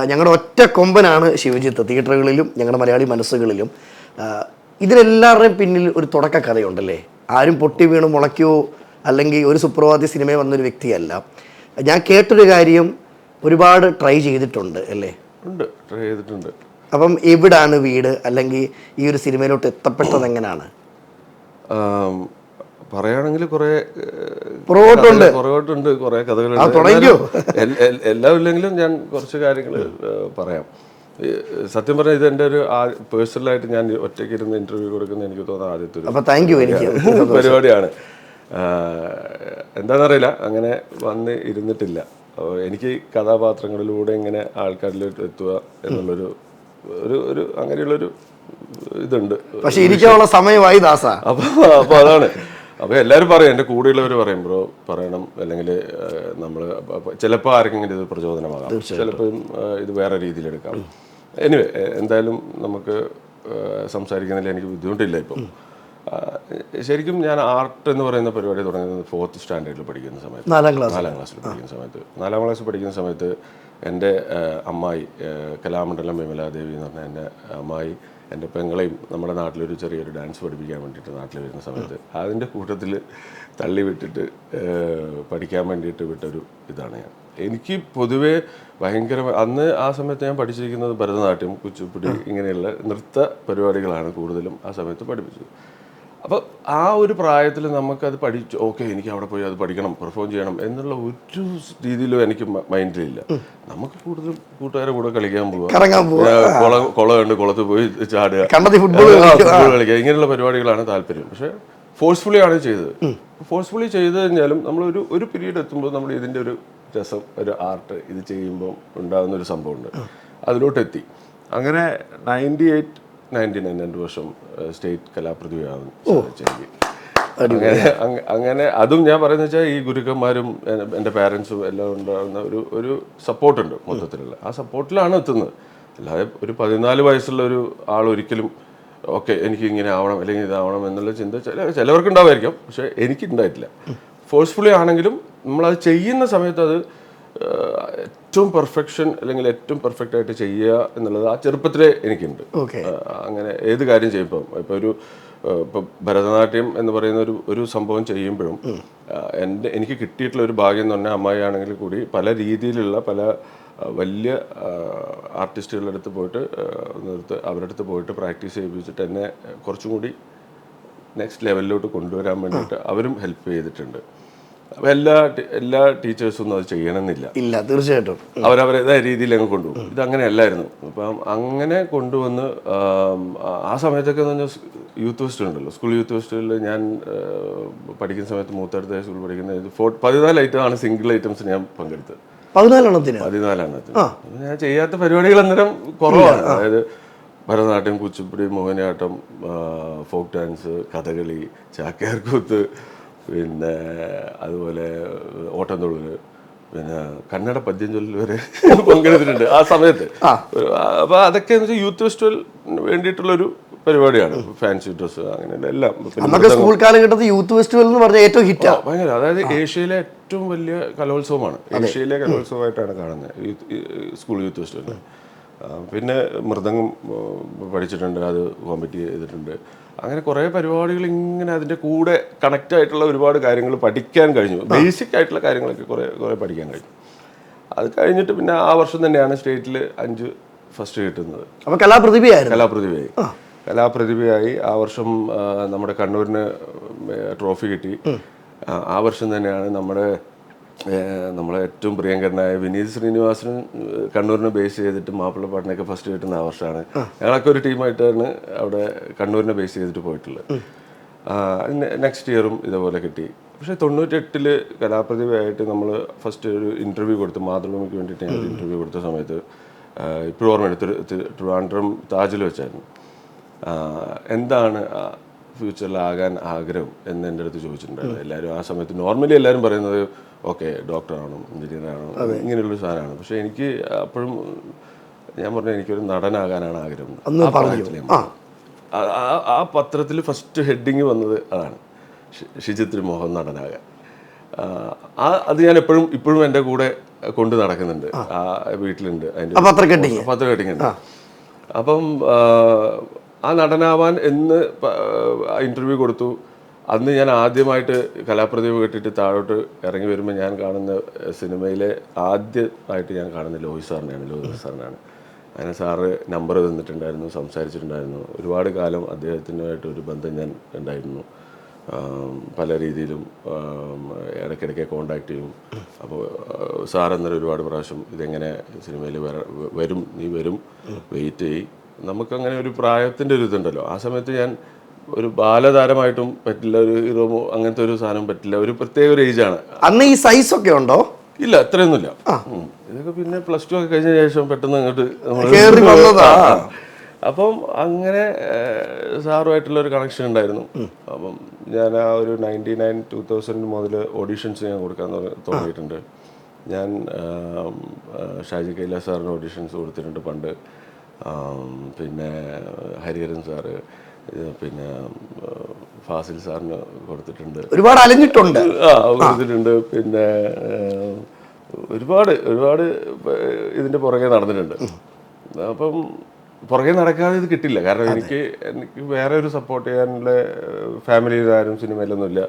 ഞങ്ങളുടെ ഒറ്റ കൊമ്പനാണ് ശിവജിത്ത്. തിയേറ്ററുകളിലും ഞങ്ങളുടെ മലയാളി മനസ്സുകളിലും ഇതിലെല്ലാവരുടെയും പിന്നിൽ ഒരു തുടക്ക കഥയുണ്ടല്ലേ? ആരും പൊട്ടി വീണ് മുളയ്ക്കോ അല്ലെങ്കിൽ ഒരു സുപ്രഭാതി സിനിമയിൽ വന്നൊരു വ്യക്തിയല്ല. ഞാൻ കേട്ടൊരു കാര്യം, ഒരുപാട് ട്രൈ ചെയ്തിട്ടുണ്ട് അല്ലേ? ഉണ്ട്, ട്രൈ ചെയ്തിട്ടുണ്ട്. അപ്പം എവിടാണ് വീട്, അല്ലെങ്കിൽ ഈ ഒരു സിനിമയിലോട്ട് എത്തപ്പെട്ടത് എങ്ങനെയാണ്? പറയുകയാണെങ്കിൽ കുറേ പുറകോട്ടുണ്ട്, കുറേ കഥകളുണ്ട്. എല്ലാം ഇല്ലെങ്കിലും ഞാൻ കുറച്ച് കാര്യങ്ങൾ പറയാം. സത്യം പറഞ്ഞാൽ ഇത് എൻ്റെ ഒരു പേഴ്സണലായിട്ട് ഞാൻ ഒറ്റയ്ക്ക് ഇരുന്ന് ഇന്റർവ്യൂ കൊടുക്കുന്ന എനിക്ക് തോന്നുന്ന ആദ്യത്തെ ഒരു പരിപാടിയാണ്. എന്താണെന്നറിയില്ല, അങ്ങനെ വന്ന് ഇരുന്നിട്ടില്ല. എനിക്ക് കഥാപാത്രങ്ങളിലൂടെ ഇങ്ങനെ ആൾക്കാരിലോട്ട് എത്തുക എന്നുള്ളൊരു ഒരു അങ്ങനെയുള്ളൊരു ഇതുണ്ട്. പക്ഷെ ഇരിക്കാനുള്ള സമയമായി ദാസ. അപ്പോൾ അതാണ്. അപ്പോൾ എല്ലാവരും പറയും, എൻ്റെ കൂടെയുള്ളവർ പറയും, ബ്രോ പറയണം, അല്ലെങ്കിൽ നമ്മൾ ചിലപ്പോൾ ആർക്കെങ്കിലും ഇത് പ്രചോദനമാകാം, ചിലപ്പോൾ ഇത് വേറെ രീതിയിലെടുക്കാം. എനിവേ, എന്തായാലും നമുക്ക് സംസാരിക്കുന്നതിൽ എനിക്ക് ബുദ്ധിമുട്ടില്ല. ഇപ്പം ശരിക്കും ഞാൻ ആർട്ട് എന്ന് പറയുന്ന പരിപാടി തുടങ്ങുന്നത് 4th സ്റ്റാൻഡേർഡിൽ പഠിക്കുന്ന സമയത്ത്, 4ാം ക്ലാസ്സിൽ പഠിക്കുന്ന സമയത്ത് എൻ്റെ അമ്മായി, കലാമണ്ഡലം വിമലാദേവി എന്ന് പറഞ്ഞ എൻ്റെ അമ്മായി എൻ്റെ പെങ്ങളെയും നമ്മുടെ നാട്ടിലൊരു ചെറിയൊരു ഡാൻസ് പഠിപ്പിക്കാൻ വേണ്ടിയിട്ട് നാട്ടിൽ വരുന്ന സമയത്ത് അതിൻ്റെ കൂട്ടത്തിൽ തള്ളി വിട്ടിട്ട് പഠിക്കാൻ വേണ്ടിയിട്ട് വിട്ടൊരു ഇതാണ് ഞാൻ. എനിക്ക് പൊതുവേ ഭയങ്കര, അന്ന് ആ സമയത്ത് ഞാൻ പഠിച്ചിരിക്കുന്നത് ഭരതനാട്യം, കുച്ചിപ്പുടി, ഇങ്ങനെയുള്ള നൃത്ത പരിപാടികളാണ് കൂടുതലും ആ സമയത്ത് പഠിപ്പിച്ചത്. അപ്പോൾ ആ ഒരു പ്രായത്തിൽ നമുക്കത് പഠിച്ചു, ഓക്കെ എനിക്ക് അവിടെ പോയി അത് പഠിക്കണം, പെർഫോം ചെയ്യണം എന്നുള്ള ഒരു രീതിയിലും എനിക്ക് മൈൻഡിലില്ല. നമുക്ക് കൂടുതലും കൂട്ടുകാരെ കൂടെ കളിക്കാൻ പോവുക, കുളമുണ്ട്, കുളത്തിൽ പോയി ചാടുക, ഫുട്ബോൾ കളിക്കുക, ഇങ്ങനെയുള്ള പരിപാടികളാണ് താല്പര്യം. പക്ഷേ ഫോഴ്സ്ഫുള്ളി ആണ് ചെയ്തത്. ഫോഴ്സ്ഫുള്ളി ചെയ്ത് കഴിഞ്ഞാലും നമ്മൾ ഒരു പീരീഡ് എത്തുമ്പോൾ നമ്മൾ ഇതിൻ്റെ ഒരു രസം, ഒരു ആർട്ട് ഇത് ചെയ്യുമ്പോൾ ഉണ്ടാകുന്ന ഒരു സംഭവമുണ്ട്, അതിലോട്ടെത്തി. അങ്ങനെ 98-99 2 വർഷം സ്റ്റേറ്റ് കലാപ്രതിഭയാകും ചെയ്തു. അങ്ങനെ അതും ഞാൻ പറയുന്നത് വെച്ചാൽ ഈ ഗുരുക്കന്മാരും എൻ്റെ പാരൻസും എല്ലാം ഉണ്ടാകുന്ന ഒരു സപ്പോർട്ടുണ്ട് മൊത്തത്തിലുള്ള. ആ സപ്പോർട്ടിലാണ് എത്തുന്നത്. അല്ലാതെ ഒരു 14 വയസ്സുള്ള ഒരു ആൾ ഒരിക്കലും ഓക്കെ എനിക്ക് ഇങ്ങനെ ആവണം അല്ലെങ്കിൽ ഇതാവണം എന്നുള്ള ചിന്ത ചിലവർക്ക് ഉണ്ടാവുമായിരിക്കും, പക്ഷേ എനിക്കുണ്ടായിട്ടില്ല. ഫോഴ്സ്ഫുള്ളി ആണെങ്കിലും നമ്മളത് ചെയ്യുന്ന സമയത്ത് അത് ഏറ്റവും പെർഫെക്ഷൻ അല്ലെങ്കിൽ ഏറ്റവും പെർഫെക്റ്റ് ആയിട്ട് ചെയ്യുക എന്നുള്ളത് ആ ചെറുപ്പത്തിലേ എനിക്കുണ്ട്. അങ്ങനെ ഏത് കാര്യം ചെയ്യുമ്പോൾ ഇപ്പോൾ ഭരതനാട്യം എന്ന് പറയുന്ന ഒരു സംഭവം ചെയ്യുമ്പോഴും എനിക്ക് കിട്ടിയിട്ടുള്ള ഒരു ഭാഗ്യം എന്ന് പറഞ്ഞാൽ അമ്മായി ആണെങ്കിൽ കൂടി പല രീതിയിലുള്ള പല വലിയ ആർട്ടിസ്റ്റുകളുടെ അടുത്ത് പോയിട്ട് അവരുടെ അടുത്ത് പോയിട്ട് പ്രാക്ടീസ് ചെയ്യിപ്പിച്ചിട്ട് എന്നെ കുറച്ചും കൂടി നെക്സ്റ്റ് ലെവലിലോട്ട് കൊണ്ടുവരാൻ വേണ്ടിയിട്ട് അവരും ഹെൽപ്പ് ചെയ്തിട്ടുണ്ട്. അപ്പോൾ എല്ലാ ടീച്ചേഴ്സും അത് ചെയ്യണമെന്നില്ല, ഇല്ല, തീർച്ചയായിട്ടും അവരവരുടേതായ രീതിയിൽ അങ്ങ് കൊണ്ടുപോകും. ഇതങ്ങനെയല്ലായിരുന്നു. അപ്പം അങ്ങനെ കൊണ്ടുവന്ന് ആ സമയത്തൊക്കെ എന്ന് പറഞ്ഞാൽ യൂത്ത് ഫെസ്റ്റ് ഉണ്ടല്ലോ, സ്കൂൾ യൂത്ത് ഫെസ്റ്റിൽ ഞാൻ പഠിക്കുന്ന സമയത്ത് മൂത്തടുത്ത സ്കൂളിൽ പഠിക്കുന്ന 14 ഐറ്റമാണ് സിംഗിൾ ഐറ്റംസ് ഞാൻ പങ്കെടുത്തത്. 14 എണ്ണത്തിന് ഞാൻ ചെയ്യാത്ത പരിപാടികൾ അന്നേരം കുറവാണ്. അതായത് ഭരതനാട്യം, കുച്ചിപ്പുടി, മോഹിനിയാട്ടം, ഫോക്ക് ഡാൻസ്, കഥകളി, ചാക്യാർകൂത്ത്, പിന്നെ അതുപോലെ ഓട്ടംതുള്ളൽ, പിന്നെ കന്നഡ പദ്യം ചൊല്ലൽ വരെ പങ്കെടുത്തിട്ടുണ്ട് ആ സമയത്ത്. അപ്പോൾ അതൊക്കെ എന്ന് വെച്ചാൽ യൂത്ത് ഫെസ്റ്റിവൽ വേണ്ടിയിട്ടുള്ളൊരു പരിപാടിയാണ്. ഫാൻസി ഡ്രസ്സ് അങ്ങനെയുള്ള എല്ലാം. നമ്മുടെ സ്കൂൾ കാലഘട്ടത്തിൽ യൂത്ത് ഫെസ്റ്റിവൽ എന്ന് പറഞ്ഞാൽ ഏറ്റവും ഹിറ്റ് ഭയങ്കര, അതായത് ഏഷ്യയിലെ ഏറ്റവും വലിയ കലോത്സവമാണ്. ഏഷ്യയിലെ കലോത്സവമായിട്ടാണ് കാണുന്നത് സ്കൂൾ യൂത്ത് ഫെസ്റ്റിവൽ. പിന്നെ മൃദംഗം പഠിച്ചിട്ടുണ്ട്, അത് കോമ്പറ്റ് ചെയ്തിട്ടുണ്ട്. അങ്ങനെ കുറേ പരിപാടികൾ ഇങ്ങനെ അതിൻ്റെ കൂടെ കണക്റ്റ് ആയിട്ടുള്ള ഒരുപാട് കാര്യങ്ങൾ പഠിക്കാൻ കഴിഞ്ഞു. ബേസിക് ആയിട്ടുള്ള കാര്യങ്ങളൊക്കെ കുറേ പഠിക്കാൻ കഴിഞ്ഞു. അത് കഴിഞ്ഞിട്ട് പിന്നെ ആ വർഷം തന്നെയാണ് സ്റ്റേറ്റിൽ 5 ഫസ്റ്റ് കിട്ടുന്നത്. അപ്പോൾ കലാപ്രതിഭയായി ആ വർഷം നമ്മുടെ കണ്ണൂരിന് ട്രോഫി കിട്ടി. ആ വർഷം തന്നെയാണ് നമ്മളെ ഏറ്റവും പ്രിയങ്കരനായ വിനീത് ശ്രീനിവാസനും കണ്ണൂരിനെ ബേസ് ചെയ്തിട്ട് മാപ്പിളപ്പാട്ടിനൊക്കെ ഫസ്റ്റ് കിട്ടുന്ന ആ വർഷമാണ്. ഞങ്ങളൊക്കെ ഒരു ടീമായിട്ടാണ് അവിടെ കണ്ണൂരിനെ ബേസ് ചെയ്തിട്ട് പോയിട്ടുള്ളത്. നെക്സ്റ്റ് ഇയറും ഇതേപോലെ കിട്ടി. പക്ഷേ 98 കലാപ്രതിഭയായിട്ട് നമ്മൾ ഫസ്റ്റ് ഒരു ഇൻ്റർവ്യൂ കൊടുത്തു, മാതൃഭൂമിക്ക് വേണ്ടിയിട്ട് ഞങ്ങൾ ഇൻ്റർവ്യൂ കൊടുത്ത സമയത്ത് ഇപ്പോഴും ഓർമ്മയുണ്ട്, ട്രിവാൻഡ്രം താജിൽ വെച്ചായിരുന്നു. എന്താണ് ഫ്യൂച്ചറിലാകാൻ ആഗ്രഹം എന്ന് എൻ്റെ അടുത്ത് ചോദിച്ചിട്ടുണ്ടായിരുന്നു. എല്ലാവരും ആ സമയത്ത് നോർമലി എല്ലാവരും പറയുന്നത് ഓക്കെ ഡോക്ടറാണോ എഞ്ചിനീയറാണോ ഇങ്ങനെയുള്ളൊരു സാധനമാണ്. പക്ഷേ എനിക്ക് അപ്പോഴും ഞാൻ പറഞ്ഞു എനിക്കൊരു നടനാകാനാണ് ആഗ്രഹം. ആ പത്രത്തിൽ ഫസ്റ്റ് ഹെഡിങ് വന്നത് അതാണ്, ഷിജിത് മോഹൻ നടനാകാൻ. അത് ഞാൻ ഇപ്പോഴും എൻ്റെ കൂടെ കൊണ്ട് നടക്കുന്നുണ്ട്, ആ വീട്ടിലുണ്ട് അതിൻ്റെ പത്ര കട്ടിങ് ഉണ്ട്. അപ്പം ആ നടനാവാൻ എന്ന് ഇൻ്റർവ്യൂ കൊടുത്തു. അന്ന് ഞാൻ ആദ്യമായിട്ട് കലാപ്രതിഭ കേട്ടിട്ട് താഴോട്ട് ഇറങ്ങി വരുമ്പോൾ ഞാൻ കാണുന്ന സിനിമയിലെ ആദ്യമായിട്ട് ഞാൻ കാണുന്ന ലോഹിത് സാറിനാണ്. അങ്ങനെ സാറ് നമ്പർ തന്നിട്ടുണ്ടായിരുന്നു, സംസാരിച്ചിട്ടുണ്ടായിരുന്നു. ഒരുപാട് കാലം അദ്ദേഹത്തിനുമായിട്ട് ഒരു ബന്ധം ഞാൻ ഉണ്ടായിരുന്നു. പല രീതിയിലും ഇടയ്ക്കിടയ്ക്ക് കോണ്ടാക്ട് ചെയ്യും. അപ്പോൾ സാർ അന്നേരം ഒരുപാട് പ്രാവശ്യം ഇതെങ്ങനെ സിനിമയിൽ വരും, നീ വരും, വെയിറ്റ് ചെയ്യും. നമുക്കങ്ങനെ ഒരു പ്രായത്തിൻ്റെ ഒരു ഇതുണ്ടല്ലോ. ആ സമയത്ത് ഞാൻ ഒരു ബാലതാരമായിട്ടും പറ്റില്ല, ഒരു ഹീറോമോ അങ്ങനത്തെ ഒരു സാധനം പറ്റില്ല. ഒരു പ്രത്യേക ഒരു ഏജാണ്. അന്ന് ഈ സൈസ് ഒക്കെ ഉണ്ടോ? ഇല്ല, അത്രയൊന്നുമില്ല. ഇതൊക്കെ പിന്നെ +2 ഒക്കെ കഴിഞ്ഞ ശേഷം പെട്ടെന്ന് അങ്ങോട്ട് അപ്പം അങ്ങനെ സാറുമായിട്ടുള്ള ഒരു കണക്ഷൻ ഉണ്ടായിരുന്നു. അപ്പം ഞാൻ ആ ഒരു 2000 മുതൽ ഓഡീഷൻസ് ഞാൻ കൊടുക്കാൻ തുടങ്ങിയിട്ടുണ്ട്. ഞാൻ ഷാജി കൈലാസ് സാറിന് ഓഡീഷൻസ് കൊടുത്തിട്ടുണ്ട് പണ്ട്. പിന്നെ ഹരിഹരൻ സാറ്, പിന്നെ ഫാസിൽ സാറിന് കൊടുത്തിട്ടുണ്ട്. ഒരുപാട് അലഞ്ഞിട്ടുണ്ട്. കൊടുത്തിട്ടുണ്ട്. പിന്നെ ഒരുപാട് ഇതിൻ്റെ പുറകെ നടന്നിട്ടുണ്ട്. അപ്പം പുറകെ നടക്കാതെ ഇത് കിട്ടില്ല. കാരണം എനിക്ക് വേറെ ഒരു സപ്പോർട്ട് ചെയ്യാനുള്ള ഫാമിലിയിൽ ആരും സിനിമയിലൊന്നുമില്ല.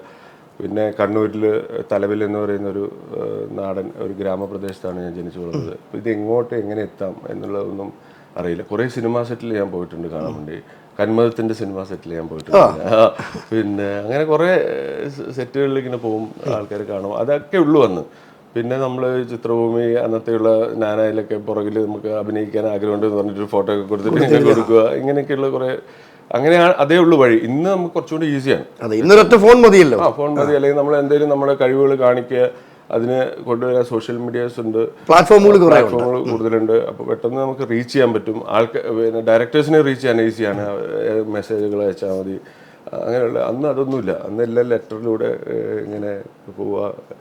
പിന്നെ കണ്ണൂരിൽ തലവിൽ എന്ന് പറയുന്നൊരു നാടൻ ഒരു ഗ്രാമപ്രദേശത്താണ് ഞാൻ ജനിച്ചു വളർന്നത്. അപ്പോൾ ഇത് എങ്ങനെ എത്താം എന്നുള്ളതൊന്നും അറിയില്ല. കുറേ സിനിമാ സെറ്റിൽ ഞാൻ പോയിട്ടുണ്ട് കാണാൻ വേണ്ടി. കന്മതത്തിൻ്റെ സിനിമാ സെറ്റിൽ ഞാൻ പോയിട്ടുണ്ട്. പിന്നെ അങ്ങനെ കുറേ സെറ്റുകളിൽ ഇങ്ങനെ പോകും, ആൾക്കാർ കാണും. അതൊക്കെ ഉള്ളു അന്ന്. പിന്നെ നമ്മൾ ചിത്രഭൂമി അന്നത്തെയുള്ള നാനായിലൊക്കെ പുറകിൽ നമുക്ക് അഭിനയിക്കാൻ ആഗ്രഹമുണ്ടെന്ന് പറഞ്ഞിട്ട് ഫോട്ടോ ഒക്കെ കൊടുത്തിട്ട് ഇങ്ങനെ കൊടുക്കുക, ഇങ്ങനെയൊക്കെയുള്ള കുറേ അങ്ങനെയാണ്. അതേ ഉള്ളൂ വഴി. ഇന്ന് നമുക്ക് കുറച്ചുകൂടി ഈസിയാണ്. ഇന്നൊരൊറ്റ ഫോൺ മതിയല്ലോ. ഫോൺ മതി. അല്ലെങ്കിൽ നമ്മൾ എന്തെങ്കിലും നമ്മുടെ കഴിവുകൾ കാണിക്കുക, അതിന് കൊണ്ടുവരാൻ സോഷ്യൽ മീഡിയാസ് ഉണ്ട്, പ്ലാറ്റ്ഫോമുകൾ കൂടുതലുണ്ട്. അപ്പോൾ പെട്ടെന്ന് നമുക്ക് റീച്ച് ചെയ്യാൻ പറ്റും. പിന്നെ ഡയറക്ടേഴ്സിനെ റീച്ച് ചെയ്യാൻ ഈസിയാണ്. മെസ്സേജുകൾ അയച്ചാൽ മതി. അങ്ങനെയുള്ള അന്ന് അതൊന്നുമില്ല. അന്ന് എല്ലാം ലെറ്ററിലൂടെ ഇങ്ങനെ പോവുക,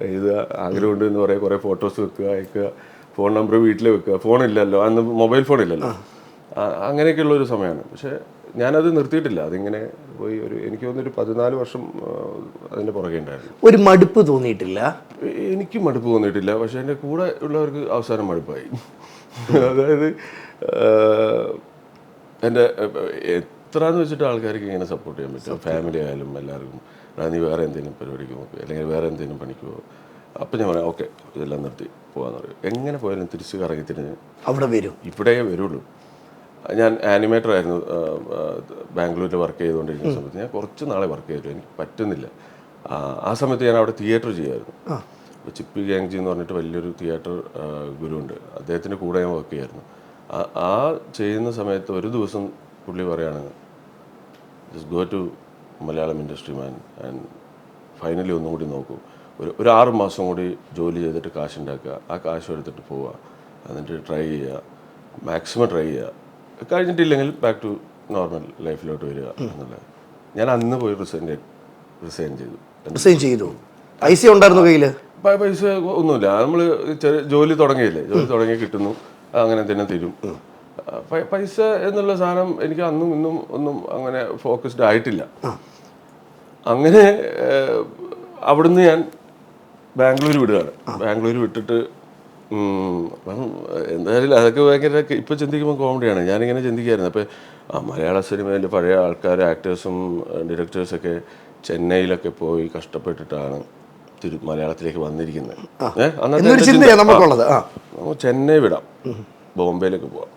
എഴുതുക, ആഗ്രഹമുണ്ട് എന്ന് പറയുക, കുറേ ഫോട്ടോസ് വെക്കുക, അയക്കുക, ഫോൺ നമ്പർ വീട്ടിൽ വെക്കുക. ഫോണില്ലല്ലോ അന്ന്, മൊബൈൽ ഫോണില്ലല്ലോ. അങ്ങനെയൊക്കെയുള്ള ഒരു സമയമാണ്. പക്ഷേ ഞാനത് നിർത്തിയിട്ടില്ല. അതിങ്ങനെ പോയി എനിക്ക് തോന്നുന്നൊരു 14 വർഷം അതിൻ്റെ പുറകെ ഉണ്ടായിരുന്നു. ഒരു മടുപ്പ് തോന്നിയിട്ടില്ല? എനിക്ക് മടുപ്പ് തോന്നിയിട്ടില്ല. പക്ഷേ എൻ്റെ കൂടെ ഉള്ളവർക്ക് അവസാനം മടുപ്പായി. അതായത് എൻ്റെ എത്രയെന്ന് വെച്ചിട്ട് ആൾക്കാർക്ക് ഇങ്ങനെ സപ്പോർട്ട് ചെയ്യാൻ പറ്റും. ഫാമിലി ആയാലും എല്ലാവർക്കും നീ വേറെ എന്തെങ്കിലും പരിപാടിക്ക് നോക്കുക, അല്ലെങ്കിൽ വേറെ എന്തെങ്കിലും പണിക്ക് പോകുക. അപ്പം ഞാൻ പറയാം ഓക്കെ ഇതെല്ലാം നിർത്തി പോകാമെന്ന് പറയും. എങ്ങനെ പോയാലും തിരിച്ച് കറങ്ങി തിരിഞ്ഞ് അവിടെ വരും, ഇവിടെ വരുള്ളൂ. ഞാൻ ആനിമേറ്റർ ആയിരുന്നു, ബാംഗ്ലൂരിൽ വർക്ക് ചെയ്തുകൊണ്ടിരിക്കുന്ന സമയത്ത്. ഞാൻ കുറച്ച് നാളെ വർക്ക് ചെയ്തു, എനിക്ക് പറ്റുന്നില്ല. ആ സമയത്ത് ഞാൻ അവിടെ തിയേറ്റർ ചെയ്യുമായിരുന്നു. ചിപ്പി ഗാങ്ജി എന്ന് പറഞ്ഞിട്ട് വലിയൊരു തിയേറ്റർ ഗുരുവുണ്ട്, അദ്ദേഹത്തിൻ്റെ കൂടെ ഞാൻ വർക്ക് ചെയ്യായിരുന്നു. ആ ചെയ്യുന്ന സമയത്ത് ഒരു ദിവസം പുള്ളി പറയാണ് just go to Malayalam industry man and finally ഒന്നും കൂടി നോക്കൂ, ഒരു 6 മാസം കൂടി ജോലി ചെയ്തിട്ട് കാശുണ്ടാക്കുക, ആ കാശ് എടുത്തിട്ട് പോവുക, എന്നിട്ട് ട്രൈ ചെയ്യുക, മാക്സിമം ട്രൈ ചെയ്യുക, കഴിഞ്ഞിട്ടില്ലെങ്കിൽ ബാക്ക് ടു നോർമൽ ലൈഫിലോട്ട് വരിക എന്നുള്ളത്. ഞാൻ അന്ന് പോയി റിസൈൻ ചെയ്തു. പൈസ ഉണ്ടായിരുന്നു കയ്യില്? പൈസ ഒന്നുമില്ല. നമ്മൾ ചെറിയ ജോലി തുടങ്ങിയില്ലേ, ജോലി തുടങ്ങി കിട്ടുന്നു, അങ്ങനെ തന്നെ തരും. പൈസ എന്നുള്ള സാധനം എനിക്ക് അന്നും ഇന്നും ഒന്നും അങ്ങനെ ഫോക്കസ്ഡ് ആയിട്ടില്ല. അങ്ങനെ അവിടുന്ന് ഞാൻ ബാംഗ്ലൂർ വിടുകയാണ്. ബാംഗ്ലൂർ വിട്ടിട്ട് എന്തായാലും അതൊക്കെ ഭയങ്കര ഇപ്പം ചിന്തിക്കുമ്പോൾ കോമഡിയാണ്. ഞാനിങ്ങനെ ചിന്തിക്കുകയായിരുന്നു. അപ്പോൾ മലയാള സിനിമയിൽ പഴയ ആൾക്കാർ, ആക്ടേഴ്സും ഡയറക്ടേഴ്സൊക്കെ ചെന്നൈയിലൊക്കെ പോയി കഷ്ടപ്പെട്ടിട്ടാണ് മലയാളത്തിലേക്ക് വന്നിരിക്കുന്നത്. ചെന്നൈ വിടാം, ബോംബെയിലേക്ക് പോവാം.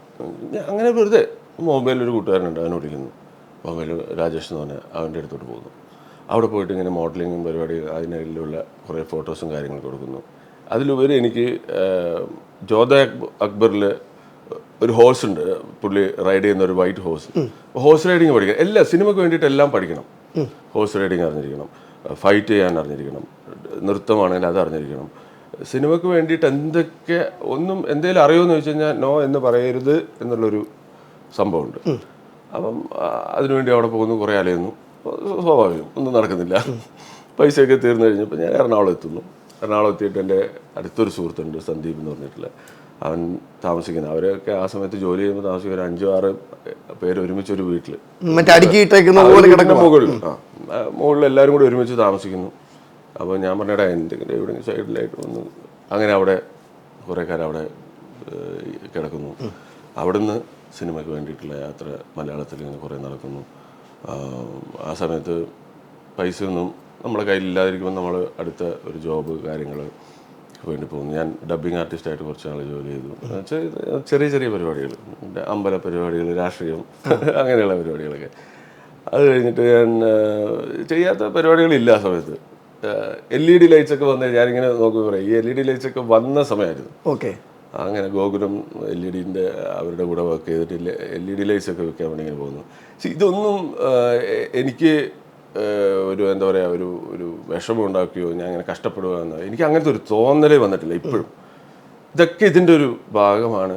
അങ്ങനെ വെറുതെ ബോംബെയിലൊരു കൂട്ടുകാരനുണ്ട്, അവനെ വിളിക്കുന്നു. ബോംബെയിൽ രാജേഷ് എന്ന് പറഞ്ഞാൽ അവൻ്റെ അടുത്തോട്ട് പോകുന്നു. അവിടെ പോയിട്ട് ഇങ്ങനെ മോഡലിങ്ങും പരിപാടി, അതിനുള്ള കുറേ ഫോട്ടോസും കാര്യങ്ങളും കൊടുക്കുന്നു. അതിലുപരി എനിക്ക് ജോധ അക്ബറിൽ ഒരു ഹോഴ്സ് ഉണ്ട്, പുള്ളി റൈഡ് ചെയ്യുന്ന ഒരു വൈറ്റ് ഹോഴ്സ് റൈഡിങ് പഠിക്കണം. എല്ലാ സിനിമയ്ക്ക് വേണ്ടിയിട്ട് എല്ലാം പഠിക്കണം. ഹോഴ്സ് റൈഡിങ് അറിഞ്ഞിരിക്കണം, ഫൈറ്റ് ചെയ്യാൻ അറിഞ്ഞിരിക്കണം, നൃത്തമാണെങ്കിൽ അത് അറിഞ്ഞിരിക്കണം. സിനിമയ്ക്ക് വേണ്ടിയിട്ട് എന്തൊക്കെ എന്തെങ്കിലും അറിയുമെന്ന് ചോദിച്ചു കഴിഞ്ഞാൽ നോ എന്ന് പറയരുത് എന്നുള്ളൊരു സംഭവമുണ്ട്. അപ്പം അതിനുവേണ്ടി അവിടെ പോകുന്നു, കുറേ അലയുന്നു. സ്വാഭാവികം, ഒന്നും നടക്കുന്നില്ല. പൈസയൊക്കെ തീർന്നു കഴിഞ്ഞപ്പോൾ ഞാൻ എറണാകുളം എത്തുന്നു. എറണാകുളം എത്തിയിട്ട് എൻ്റെ അടുത്തൊരു സുഹൃത്തുണ്ട്, സന്ദീപ് എന്ന് പറഞ്ഞിട്ടുള്ള. അവൻ താമസിക്കുന്നത്, അവരൊക്കെ ആ സമയത്ത് ജോലി ചെയ്യുമ്പോൾ താമസിക്കുന്ന ഒരു 5-6 പേര് ഒരുമിച്ചൊരു വീട്ടിൽ, മുകളിൽ എല്ലാവരും കൂടി ഒരുമിച്ച് താമസിക്കുന്നു. അപ്പോൾ ഞാൻ പറഞ്ഞിടാ എന്തെങ്കിലും എവിടെയെങ്കിലും സൈഡിലായിട്ട് വന്നു. അങ്ങനെ അവിടെ കുറേ കാലം അവിടെ കിടക്കുന്നു. അവിടുന്ന് സിനിമയ്ക്ക് വേണ്ടിയിട്ടുള്ള യാത്ര മലയാളത്തിൽ ഇങ്ങനെ കുറേ നടക്കുന്നു. ആ സമയത്ത് പൈസയൊന്നും നമ്മുടെ കയ്യിലില്ലാതിരിക്കുമ്പോൾ നമ്മൾ അടുത്ത ഒരു ജോബ് കാര്യങ്ങൾ വേണ്ടി പോകുന്നു. ഞാൻ ഡബ്ബിങ് ആർട്ടിസ്റ്റായിട്ട് കുറച്ച് നാൾ ജോലി ചെയ്തു. ചെറിയ ചെറിയ പരിപാടികൾ, അമ്പല പരിപാടികൾ, രാഷ്ട്രീയം, അങ്ങനെയുള്ള പരിപാടികളൊക്കെ. അത് കഴിഞ്ഞിട്ട് ഞാൻ ചെയ്യാത്ത പരിപാടികളില്ല ആ സമയത്ത്. LED ലൈറ്റ്സ് ഒക്കെ വന്ന് ഞാനിങ്ങനെ നോക്കി പറയാം, ഈ LED ലൈറ്റ്സ് ഒക്കെ വന്ന സമയമായിരുന്നു. ഓക്കെ. അങ്ങനെ ഗോകുലം LED-ൻ്റെ അവരുടെ കൂടെ വർക്ക് ചെയ്തിട്ട് LED ലൈറ്റ്സ് ഒക്കെ വെക്കാൻ വേണ്ടി ഇങ്ങനെ പോകുന്നു. ഇതൊന്നും എനിക്ക് ഒരു എന്താ പറയുക, ഒരു വിഷമം ഉണ്ടാക്കുകയോ ഞാൻ അങ്ങനെ കഷ്ടപ്പെടുക എന്ന് എനിക്ക് അങ്ങനത്തെ ഒരു തോന്നലേ വന്നിട്ടില്ല ഇപ്പോഴും. ഇതൊക്കെ ഇതിൻ്റെ ഒരു ഭാഗമാണ്,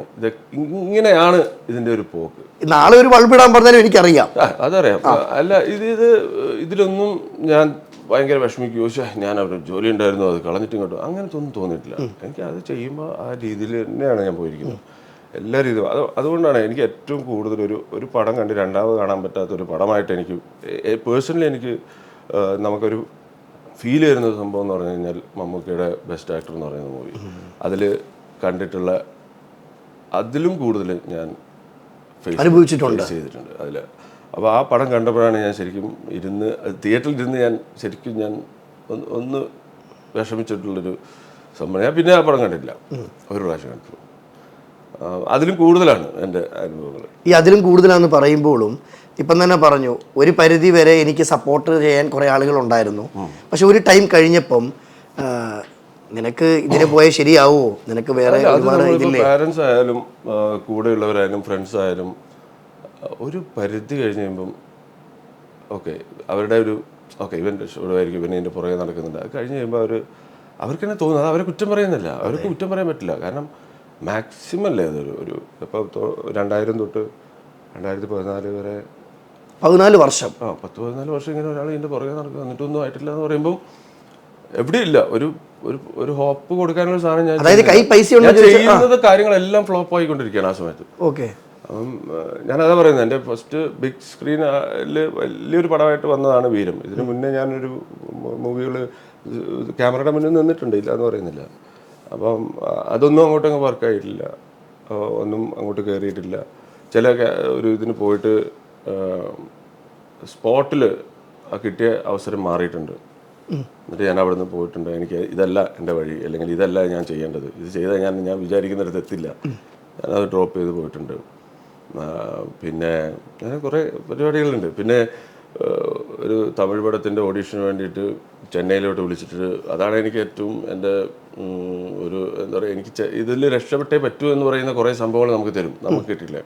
ഇങ്ങനെയാണ് ഇതിൻ്റെ ഒരു പോക്ക്. നാളെ ഒരു ബൾബിടാൻ പറഞ്ഞാലും എനിക്കറിയാം, അതറിയാം. അല്ല ഇതിലൊന്നും ഞാൻ ഭയങ്കര വിഷമിക്കുകയോ ഞാൻ അവിടെ ജോലി ഉണ്ടായിരുന്നു അത് കളഞ്ഞിട്ട് ഇങ്ങോട്ടോ അങ്ങനത്തെ ഒന്നും തോന്നിയിട്ടില്ല. എനിക്ക് അത് ചെയ്യുമ്പോൾ ആ രീതിയിൽ തന്നെയാണ് ഞാൻ പോയിരിക്കുന്നത്, എല്ലാ രീതിയിലും. അതുകൊണ്ടാണ് എനിക്ക് ഏറ്റവും കൂടുതൽ ഒരു പടം കണ്ട് രണ്ടാമത് കാണാൻ പറ്റാത്തൊരു പടമായിട്ട് എനിക്ക് പേഴ്സണലി എനിക്ക് നമുക്കൊരു ഫീൽ ചെയ്യുന്ന സംഭവം എന്ന് പറഞ്ഞു കഴിഞ്ഞാൽ മമ്മൂക്കയുടെ ബെസ്റ്റ് ആക്ടർ എന്ന് പറയുന്ന മൂവി. അതിൽ കണ്ടിട്ടുള്ള അതിലും കൂടുതൽ ഞാൻ അനുഭവിച്ചിട്ടുണ്ട്, ചെയ്തിട്ടുണ്ട് അതിൽ. അപ്പോൾ ആ പടം കണ്ടപ്പോഴാണ് ഞാൻ ശരിക്കും തിയേറ്ററിൽ ഇരുന്ന് ഞാൻ ശരിക്കും ഒന്ന് വിഷമിച്ചിട്ടുള്ളൊരു സംഭവം. ഞാൻ പിന്നെ ആ പടം കണ്ടിട്ടില്ല, ഒരു പ്രാവശ്യം കണ്ടിട്ടുള്ളൂ. അതിലും കൂടുതലാണ് എൻ്റെ അനുഭവങ്ങൾ. ഈ അതിലും കൂടുതലാണെന്ന് പറയുമ്പോഴും ഇപ്പം തന്നെ പറഞ്ഞു, ഒരു പരിധി വരെ എനിക്ക് സപ്പോർട്ട് ചെയ്യാൻ കുറേ ആളുകളുണ്ടായിരുന്നു. പക്ഷെ ഒരു ടൈം കഴിഞ്ഞപ്പം നിനക്ക് ഇതിന് പോയാൽ ശരിയാവുമോ, നിനക്ക് വേറെ പാരൻസ് ആയാലും കൂടെയുള്ളവരായാലും ഫ്രണ്ട്സ് ആയാലും ഒരു പരിധി കഴിഞ്ഞ് കഴിയുമ്പം ഓക്കെ അവരുടെ ഇവൻ്റെ ഷോടായിരിക്കും, ഇവനെ ഇതിൻ്റെ പുറകെ നടക്കുന്നുണ്ട്. അത് കഴിഞ്ഞ് കഴിയുമ്പോൾ അവർക്ക് തന്നെ തോന്നുന്നത്, അവരെ കുറ്റം പറയുന്നില്ല, അവർക്ക് കുറ്റം പറയാൻ പറ്റില്ല. കാരണം മാക്സിമം അല്ലേ അതൊരു ഇപ്പോൾ 2000 തൊട്ട് 2014 വരെ 14 വർഷം 14 വർഷം ഇങ്ങനെ ഒരാൾ ഇതിൻ്റെ പുറകെ നടക്കുക, എന്നിട്ടൊന്നും ആയിട്ടില്ല എന്ന് പറയുമ്പം എവിടെയില്ല ഒരു ഹോപ്പ് കൊടുക്കാനുള്ള സാധനം ഞാൻ ചെയ്യുന്നത് കാര്യങ്ങളെല്ലാം ഫ്ലോപ്പ് ആയിക്കൊണ്ടിരിക്കുകയാണ് ആ സമയത്ത്. ഓക്കെ. അപ്പം ഞാനതാ പറയുന്നത്, എൻ്റെ ഫസ്റ്റ് ബിഗ് സ്ക്രീനിൽ വലിയൊരു പടമായിട്ട് വന്നതാണ് വീരം. ഇതിന് മുന്നേ ഞാനൊരു മൂവികൾ ക്യാമറയുടെ മുന്നിൽ നിന്നിട്ടുണ്ട്, ഇല്ല എന്ന് പറയുന്നില്ല. അപ്പം അതൊന്നും അങ്ങോട്ടങ്ങ് വർക്കായിട്ടില്ല, ഒന്നും അങ്ങോട്ട് കയറിയിട്ടില്ല. ചില ഒരു ഇതിന് പോയിട്ട് സ്പോട്ടിൽ കിട്ടിയ അവസരം മാറിയിട്ടുണ്ട്. എന്നിട്ട് ഞാൻ അവിടെ നിന്ന് പോയിട്ടുണ്ട്, എനിക്ക് ഇതല്ല എൻ്റെ വഴി, അല്ലെങ്കിൽ ഇതല്ല ഞാൻ ചെയ്യേണ്ടത്, ഇത് ചെയ്താൽ ഞാൻ വിചാരിക്കുന്നിടത്ത് എത്തില്ല, ഞാനത് ഡ്രോപ്പ് ചെയ്ത് പോയിട്ടുണ്ട്. പിന്നെ അങ്ങനെ കുറേ പരിപാടികളുണ്ട്. പിന്നെ ഒരു തമിഴ് പടത്തിൻ്റെ ഓഡീഷന് വേണ്ടിയിട്ട് ചെന്നൈയിലോട്ട് വിളിച്ചിട്ട്, അതാണ് എനിക്ക് ഏറ്റവും എൻ്റെ ഒരു എന്താ പറയുക, എനിക്ക് ഇതിൽ രക്ഷപ്പെട്ടേ പറ്റൂ എന്ന് പറയുന്ന കുറേ സംഭവങ്ങൾ നമുക്ക് കിട്ടില്ല.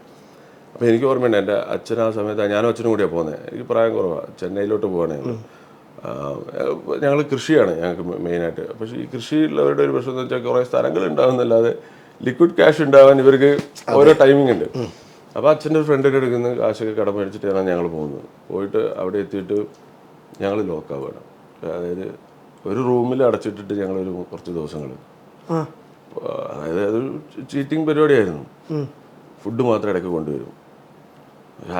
അപ്പോൾ എനിക്ക് ഓർമ്മയുണ്ട്, എൻ്റെ അച്ഛൻ ആ സമയത്ത്, ഞാനും അച്ഛനും കൂടിയാണ് പോകുന്നത്, എനിക്ക് പ്രായം കുറവാണ്, ചെന്നൈയിലോട്ട് പോവുകയാണ്. ഞങ്ങൾ കൃഷിയാണ് ഞങ്ങൾക്ക് മെയിനായിട്ട്. പക്ഷേ ഈ കൃഷിയുള്ളവരുടെ ഒരു പ്രശ്നം എന്ന് വെച്ചാൽ കുറേ സ്ഥലങ്ങൾ ഉണ്ടാകുന്നല്ലാതെ ലിക്വിഡ് ക്യാഷ് ഉണ്ടാവാൻ ഇവർക്ക് ഓരോ ടൈമിംഗ് ഉണ്ട്. അപ്പോൾ അച്ഛൻ്റെ ഒരു ഫ്രണ്ടിൻ്റെ അടുക്കുന്ന കാശൊക്കെ കടം മേടിച്ചിട്ടാണ് ഞങ്ങൾ പോകുന്നത്. പോയിട്ട് അവിടെ എത്തിയിട്ട് ഞങ്ങൾ ലോക്കാവുകയാണ്. അതായത് ഒരു റൂമിൽ അടച്ചിട്ടിട്ട് ഞങ്ങളൊരു കുറച്ച് ദിവസങ്ങൾ, അതായത് അതൊരു ചീറ്റിംഗ് പരിപാടിയായിരുന്നു. ഫുഡ് മാത്രം ഇടയ്ക്ക് കൊണ്ടുവരും.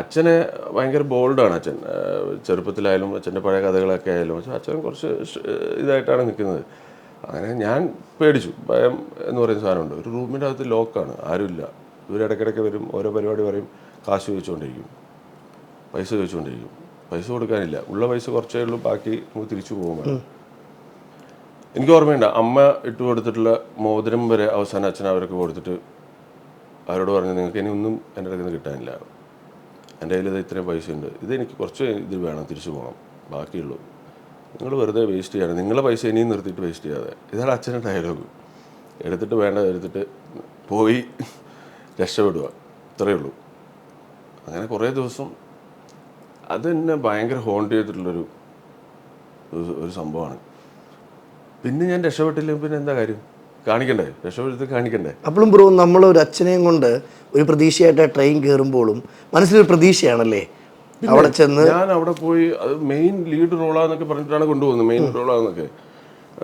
അച്ഛനെ ഭയങ്കര ബോൾഡാണ് അച്ഛൻ. ചെറുപ്പത്തിലായാലും അച്ഛൻ്റെ പഴയ കഥകളൊക്കെ ആയാലും പക്ഷേ അച്ഛൻ കുറച്ച് ഇതായിട്ടാണ് നിൽക്കുന്നത്. അങ്ങനെ ഞാൻ പേടിച്ചു. ഭയം എന്ന് പറയുന്ന സാധനമുണ്ട്. ഒരു റൂമിൻ്റെ അകത്ത് ലോക്കാണ്, ആരുമില്ല. ഇവരിടയ്ക്കിടയ്ക്ക് വരും, ഓരോ പരിപാടി പറയും, കാശ് ചോദിച്ചുകൊണ്ടിരിക്കും, പൈസ ചോദിച്ചുകൊണ്ടിരിക്കും. പൈസ കൊടുക്കാനില്ല, ഉള്ള പൈസ കുറച്ചേ ഉള്ളൂ, ബാക്കി നമുക്ക് തിരിച്ചു പോകുമ്പോൾ. എനിക്ക് ഓർമ്മയുണ്ട്, അമ്മ ഇട്ട് കൊടുത്തിട്ടുള്ള മോതിരം വരെ അവസാനം അച്ഛൻ അവർക്ക് കൊടുത്തിട്ട് അവരോട് പറഞ്ഞു, നിങ്ങൾക്ക് ഇനി ഒന്നും എൻ്റെ അടുത്ത് നിന്ന് കിട്ടാനില്ല, എൻ്റെ കയ്യിൽ ഇത് ഇത്രയും പൈസ ഉണ്ട്, ഇതെനിക്ക് കുറച്ച് ഇത് വേണം, തിരിച്ചു പോകണം, ബാക്കിയുള്ളൂ, നിങ്ങൾ വെറുതെ വേസ്റ്റ് ചെയ്യാണ്, നിങ്ങളെ പൈസ ഇനിയും നിർത്തിയിട്ട് വേസ്റ്റ് ചെയ്യാതെ. ഇതാണ് അച്ഛൻ്റെ ഡയലോഗ്. എടുത്തിട്ട് വേണ്ട എടുത്തിട്ട് പോയി രക്ഷപ്പെടുക, ഇത്രയേ ഉള്ളൂ. അങ്ങനെ കുറേ ദിവസം അത് തന്നെ ഭയങ്കര ഹോണ്ട് ചെയ്തിട്ടുള്ളൊരു സംഭവമാണ്. പിന്നെ ഞാൻ രക്ഷപ്പെട്ടില്ലെങ്കിൽ പിന്നെ എന്താ കാര്യം? കാണിക്കണ്ടേ, രക്ഷപ്പെടുത്തി കാണിക്കണ്ടേ? അപ്പോഴും ബ്രോ, നമ്മളൊരു അച്ഛനെയും കൊണ്ട് ഒരു പ്രതീക്ഷയായിട്ട് ട്രെയിൻ കയറുമ്പോഴും മനസ്സിലൊരു പ്രതീക്ഷയാണല്ലേ അവിടെ ചെന്ന്. ഞാൻ അവിടെ പോയി അത് മെയിൻ ലീഡ് റോളാന്നൊക്കെ പറഞ്ഞിട്ടാണ് കൊണ്ടുപോകുന്നത്, മെയിൻ റോളാന്നൊക്കെ.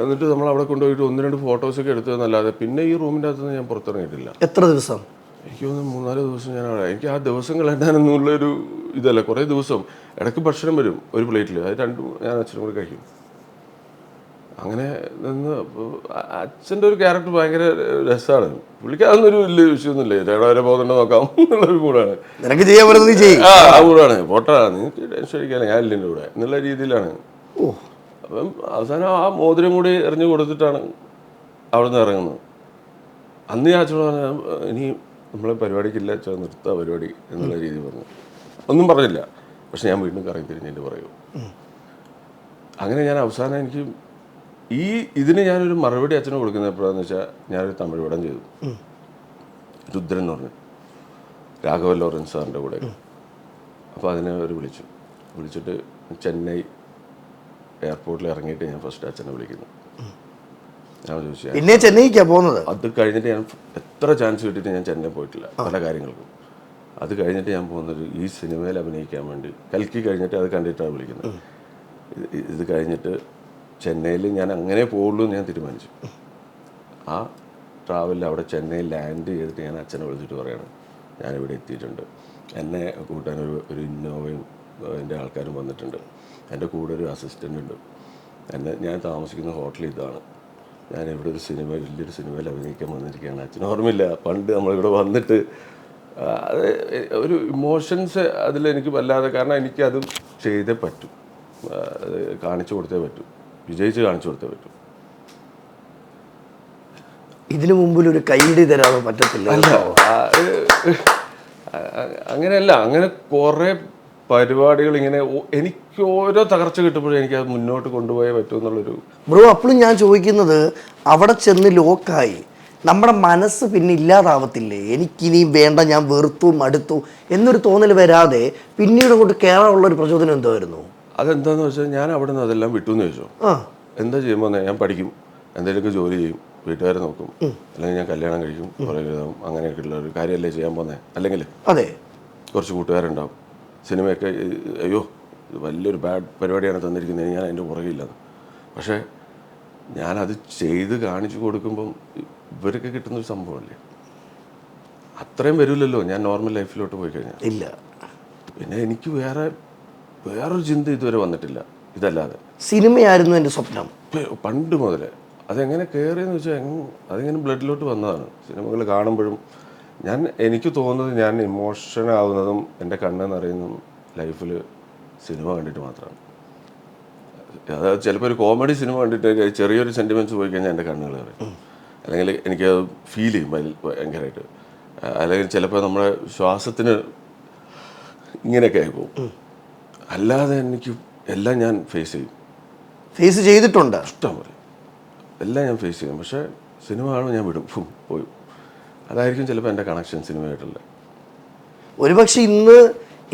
എന്നിട്ട് നമ്മൾ അവിടെ കൊണ്ടുപോയിട്ട് 1-2 ഫോട്ടോസൊക്കെ എടുത്തതെന്നല്ലാതെ പിന്നെ ഈ റൂമിൻ്റെ അകത്തുനിന്ന് ഞാൻ പുറത്തിറങ്ങിയിട്ടില്ല. എത്ര ദിവസം? എനിക്ക് തോന്നുന്നു 3-4 ദിവസം ഞാൻ അവിടെ. എനിക്ക് ആ ദിവസങ്ങൾ എന്നാണെന്നുള്ളൊരു ഇതല്ല. കുറേ ദിവസം ഇടയ്ക്ക് ഭക്ഷണം വരും ഒരു പ്ലേറ്റിൽ, അത് രണ്ടും ഞാൻ അച്ഛനും കൂടി കഴിക്കും. അങ്ങനെ നിന്ന് അച്ഛൻ്റെ ഒരു ക്യാരക്ടർ ഭയങ്കര രസമാണ്. പുള്ളിക്ക് അതൊന്നൊരു വലിയ വിഷയമൊന്നുമില്ല, എവിടെ വരെ പോകുന്നുണ്ടോ നോക്കാം എന്നുള്ളൊരു മൂടാണ്. നിനക്ക് ചെയ്യാൻ പറ്റുന്നത് ആ മൂടാണ്. പോട്ടാ, നിങ്ങൾക്ക് ടെൻഷൻ അടിക്കാനേ, ഞാൻ ഇല്ല എൻ്റെ കൂടെ എന്നുള്ള രീതിയിലാണ്. അപ്പം അവസാനം ആ മോതിരം കൂടി എറിഞ്ഞു കൊടുത്തിട്ടാണ് അവിടെ നിന്ന് ഇറങ്ങുന്നത്. അന്ന് ഞാൻ അച്ഛനോട് പറഞ്ഞ, ഇനി നമ്മളെ പരിപാടിക്കില്ല അച്ഛൻ, നിർത്താം പരിപാടി എന്നുള്ള രീതി പറഞ്ഞു. ഒന്നും പറഞ്ഞില്ല, പക്ഷെ ഞാൻ വീണ്ടും കറങ്ങി തിരിഞ്ഞിട്ട് പറയും. അങ്ങനെ ഞാൻ അവസാനം എനിക്ക് ഇതിന് ഞാനൊരു മറുപടി അച്ഛന് കൊടുക്കുന്നത് എപ്പോഴാന്ന് വെച്ചാൽ, ഞാനൊരു തമിഴ് പടം ചെയ്തു, രുദ്രൻ എന്ന് പറഞ്ഞു, രാഘവ ലോറൻസ് സാറിൻ്റെ കൂടെ. അപ്പോൾ അതിനെ അവർ വിളിച്ചിട്ട് ചെന്നൈ എയർപോർട്ടിൽ ഇറങ്ങിയിട്ട് ഞാൻ ഫസ്റ്റ് അച്ഛനെ വിളിക്കുന്നു. ഞാൻ ചോദിച്ചു, പിന്നെ ചെന്നൈക്കാണ് പോകുന്നത്. അത് കഴിഞ്ഞിട്ട് ഞാൻ എത്ര ചാൻസ് കിട്ടിയിട്ട് ഞാൻ ചെന്നൈ പോയിട്ടില്ല പല കാര്യങ്ങൾക്കും. അത് കഴിഞ്ഞിട്ട് ഞാൻ പോകുന്നത് ഈ സിനിമയിൽ അഭിനയിക്കാൻ വേണ്ടി. കൽക്കി കഴിഞ്ഞിട്ട് അത് കണ്ടിട്ടാണ് വിളിക്കുന്നത്. ഇത് കഴിഞ്ഞിട്ട് ചെന്നൈയിൽ ഞാൻ അങ്ങനെ പോകുള്ളൂ എന്ന് ഞാൻ തീരുമാനിച്ചു. ആ ട്രാവലിൽ അവിടെ ചെന്നൈയിൽ ലാൻഡ് ചെയ്തിട്ട് ഞാൻ അച്ഛനെ വിളിച്ചിട്ട് പറയണം, ഞാനിവിടെ എത്തിയിട്ടുണ്ട്, എന്നെ കൂട്ടാൻ ഒരു ഇന്നോവയും എൻ്റെ ആൾക്കാരും വന്നിട്ടുണ്ട്, എൻ്റെ കൂടെ ഒരു അസിസ്റ്റൻ്റ് ഉണ്ട്, ഞാൻ താമസിക്കുന്ന ഹോട്ടൽ ഇതാണ്, ഞാനിവിടെ ഒരു വലിയൊരു സിനിമയിൽ അഭിനയിക്കാൻ വന്നിരിക്കുകയാണ്. അച്ഛന് ഓർമ്മയില്ല, പണ്ട് നമ്മളിവിടെ വന്നിട്ട് അത് ഒരു ഇമോഷൻസ് അതിലെനിക്ക് വല്ലാതെ, കാരണം എനിക്കത് ചെയ്തേ പറ്റൂ, അത് കാണിച്ചു കൊടുത്തേ പറ്റൂ, വിജയിച്ച് കാണിച്ചു കൊടുത്തേ പറ്റൂ. ഇതിനു മുമ്പിൽ ഒരു കൈയിടി തരാതെ പറ്റത്തില്ല. അങ്ങനെയല്ല, അങ്ങനെ കുറേ പരിപാടികൾ ഇങ്ങനെ എനിക്ക് ഓരോ തകർച്ച കിട്ടുമ്പോഴും എനിക്ക് അത് മുന്നോട്ട് കൊണ്ടുപോയേ പറ്റൂ എന്നുള്ളൊരു. ബ്രോ, അപ്പോഴും ഞാൻ ചോദിക്കുന്നത്, അവിടെ ചെന്ന് ലോക്കായി നമ്മുടെ മനസ്സ് പിന്നെ ഇല്ലാതാവത്തില്ലേ? എനിക്കിനിയും വേണ്ട, ഞാൻ വെറുത്തു മടുത്തു എന്നൊരു തോന്നൽ വരാതെ പിന്നീട് അങ്ങോട്ട് കയറാനുള്ളൊരു പ്രചോദനം എന്തായിരുന്നു? അതെന്താന്ന് വെച്ചാൽ, ഞാൻ അവിടെ നിന്ന് അതെല്ലാം വിട്ടുവെന്ന് ചോദിച്ചു. എന്താ ചെയ്യുമ്പോൾ ഞാൻ പഠിക്കും, എന്തെങ്കിലുമൊക്കെ ജോലി ചെയ്യും, വീട്ടുകാരെ നോക്കും, അല്ലെങ്കിൽ ഞാൻ കല്യാണം കഴിക്കും, കുറേ അങ്ങനെയൊക്കെയുള്ള ഒരു കാര്യമല്ലേ ചെയ്യാൻ പോകുന്നത്. അല്ലെങ്കിൽ അതെ, കുറച്ച് കൂട്ടുകാരുണ്ടാവും, സിനിമയൊക്കെ അയ്യോ ഇത് വലിയൊരു ബാഡ് പരിപാടിയാണ് തന്നിരിക്കുന്നത്, ഞാൻ അതിൻ്റെ പുറകില്ലെന്ന്. പക്ഷേ ഞാനത് ചെയ്ത് കാണിച്ചു കൊടുക്കുമ്പം ഇവരൊക്കെ കിട്ടുന്നൊരു സംഭവമല്ലേ, അത്രയും വരില്ലല്ലോ ഞാൻ നോർമൽ ലൈഫിലോട്ട് പോയി കഴിഞ്ഞാൽ. ഇല്ല. പിന്നെ എനിക്ക് വേറൊരു ചിന്ത ഇതുവരെ വന്നിട്ടില്ല ഇതല്ലാതെ. സിനിമയായിരുന്നു എൻ്റെ സ്വപ്നം പണ്ട് മുതലേ. അതെങ്ങനെ കയറിയെന്ന് വെച്ചാൽ അതിങ്ങനെ ബ്ലഡിലോട്ട് വന്നതാണ്. സിനിമകൾ കാണുമ്പോഴും എനിക്ക് തോന്നുന്നത്, ഞാൻ ഇമോഷൻ ആവുന്നതും എൻ്റെ കണ്ണ് നിറയുന്നതും ലൈഫിൽ സിനിമ കണ്ടിട്ട് മാത്രമാണ്. അതായത് ചിലപ്പോൾ ഒരു കോമഡി സിനിമ കണ്ടിട്ട് ചെറിയൊരു സെൻറ്റിമെൻറ്റ്സ് പോയി കഴിഞ്ഞാൽ എൻ്റെ കണ്ണുകൾ നിറയും, അല്ലെങ്കിൽ എനിക്കത് ഫീൽ ചെയ്യും ഭയങ്കരമായിട്ട്. അല്ലെങ്കിൽ ചിലപ്പോൾ നമ്മുടെ ശ്വാസത്തിന് ഇങ്ങനെയൊക്കെ ആയി പോകും. അല്ലാതെ എനിക്ക് എല്ലാം ഞാൻ ഫേസ് ചെയ്തിട്ടുണ്ട്, ഇഷ്ടം പോലെ എല്ലാം ഞാൻ ഫേസ് ചെയ്യും. പക്ഷേ സിനിമ കാണുമ്പോൾ ഞാൻ വിടും, പോയി. അതായിരിക്കും ചിലപ്പോൾ എൻ്റെ കണക്ഷൻ സിനിമയായിട്ടുള്ള. ഒരുപക്ഷെ ഇന്ന്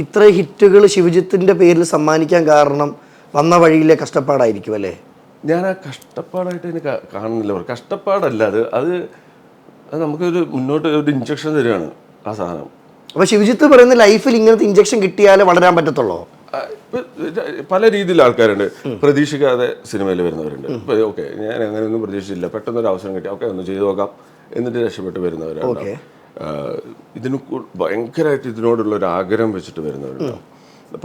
ഇത്ര ഹിറ്റുകൾ ശിവജിത്തിൻ്റെ പേരിൽ സമ്മാനിക്കാൻ കാരണം വന്ന വഴിയിലെ കഷ്ടപ്പാടായിരിക്കും അല്ലേ? ഞാൻ ആ കഷ്ടപ്പാടായിട്ട് എനിക്ക് കാണുന്നില്ല. കഷ്ടപ്പാടല്ല അത് നമുക്കൊരു മുന്നോട്ട് ഒരു ഇൻജക്ഷൻ തരികയാണ് ആ സാധനം. അപ്പോൾ ശിവജിത്ത് പറയുന്ന ലൈഫിൽ ഇങ്ങനത്തെ ഇഞ്ചക്ഷൻ കിട്ടിയാലേ വളരാൻ പറ്റത്തുള്ളൂ. പല രീതിയിൽ ആൾക്കാരുണ്ട്. പ്രതീക്ഷിക്കാതെ സിനിമയിൽ വരുന്നവരുണ്ട്. ഇപ്പോൾ ഓക്കെ ഞാൻ അങ്ങനെയൊന്നും പ്രതീക്ഷിച്ചില്ല, പെട്ടെന്നൊരു അവസരം കിട്ടി, ഓക്കെ ഒന്ന് ചെയ്തു നോക്കാം എന്നിട്ട് രക്ഷപ്പെട്ട് വരുന്നവരാണ്. ഇതിന് ഭയങ്കരമായിട്ട് ഇതിനോടുള്ള ഒരു ആഗ്രഹം വെച്ചിട്ട് വരുന്നവരുണ്ടാവും.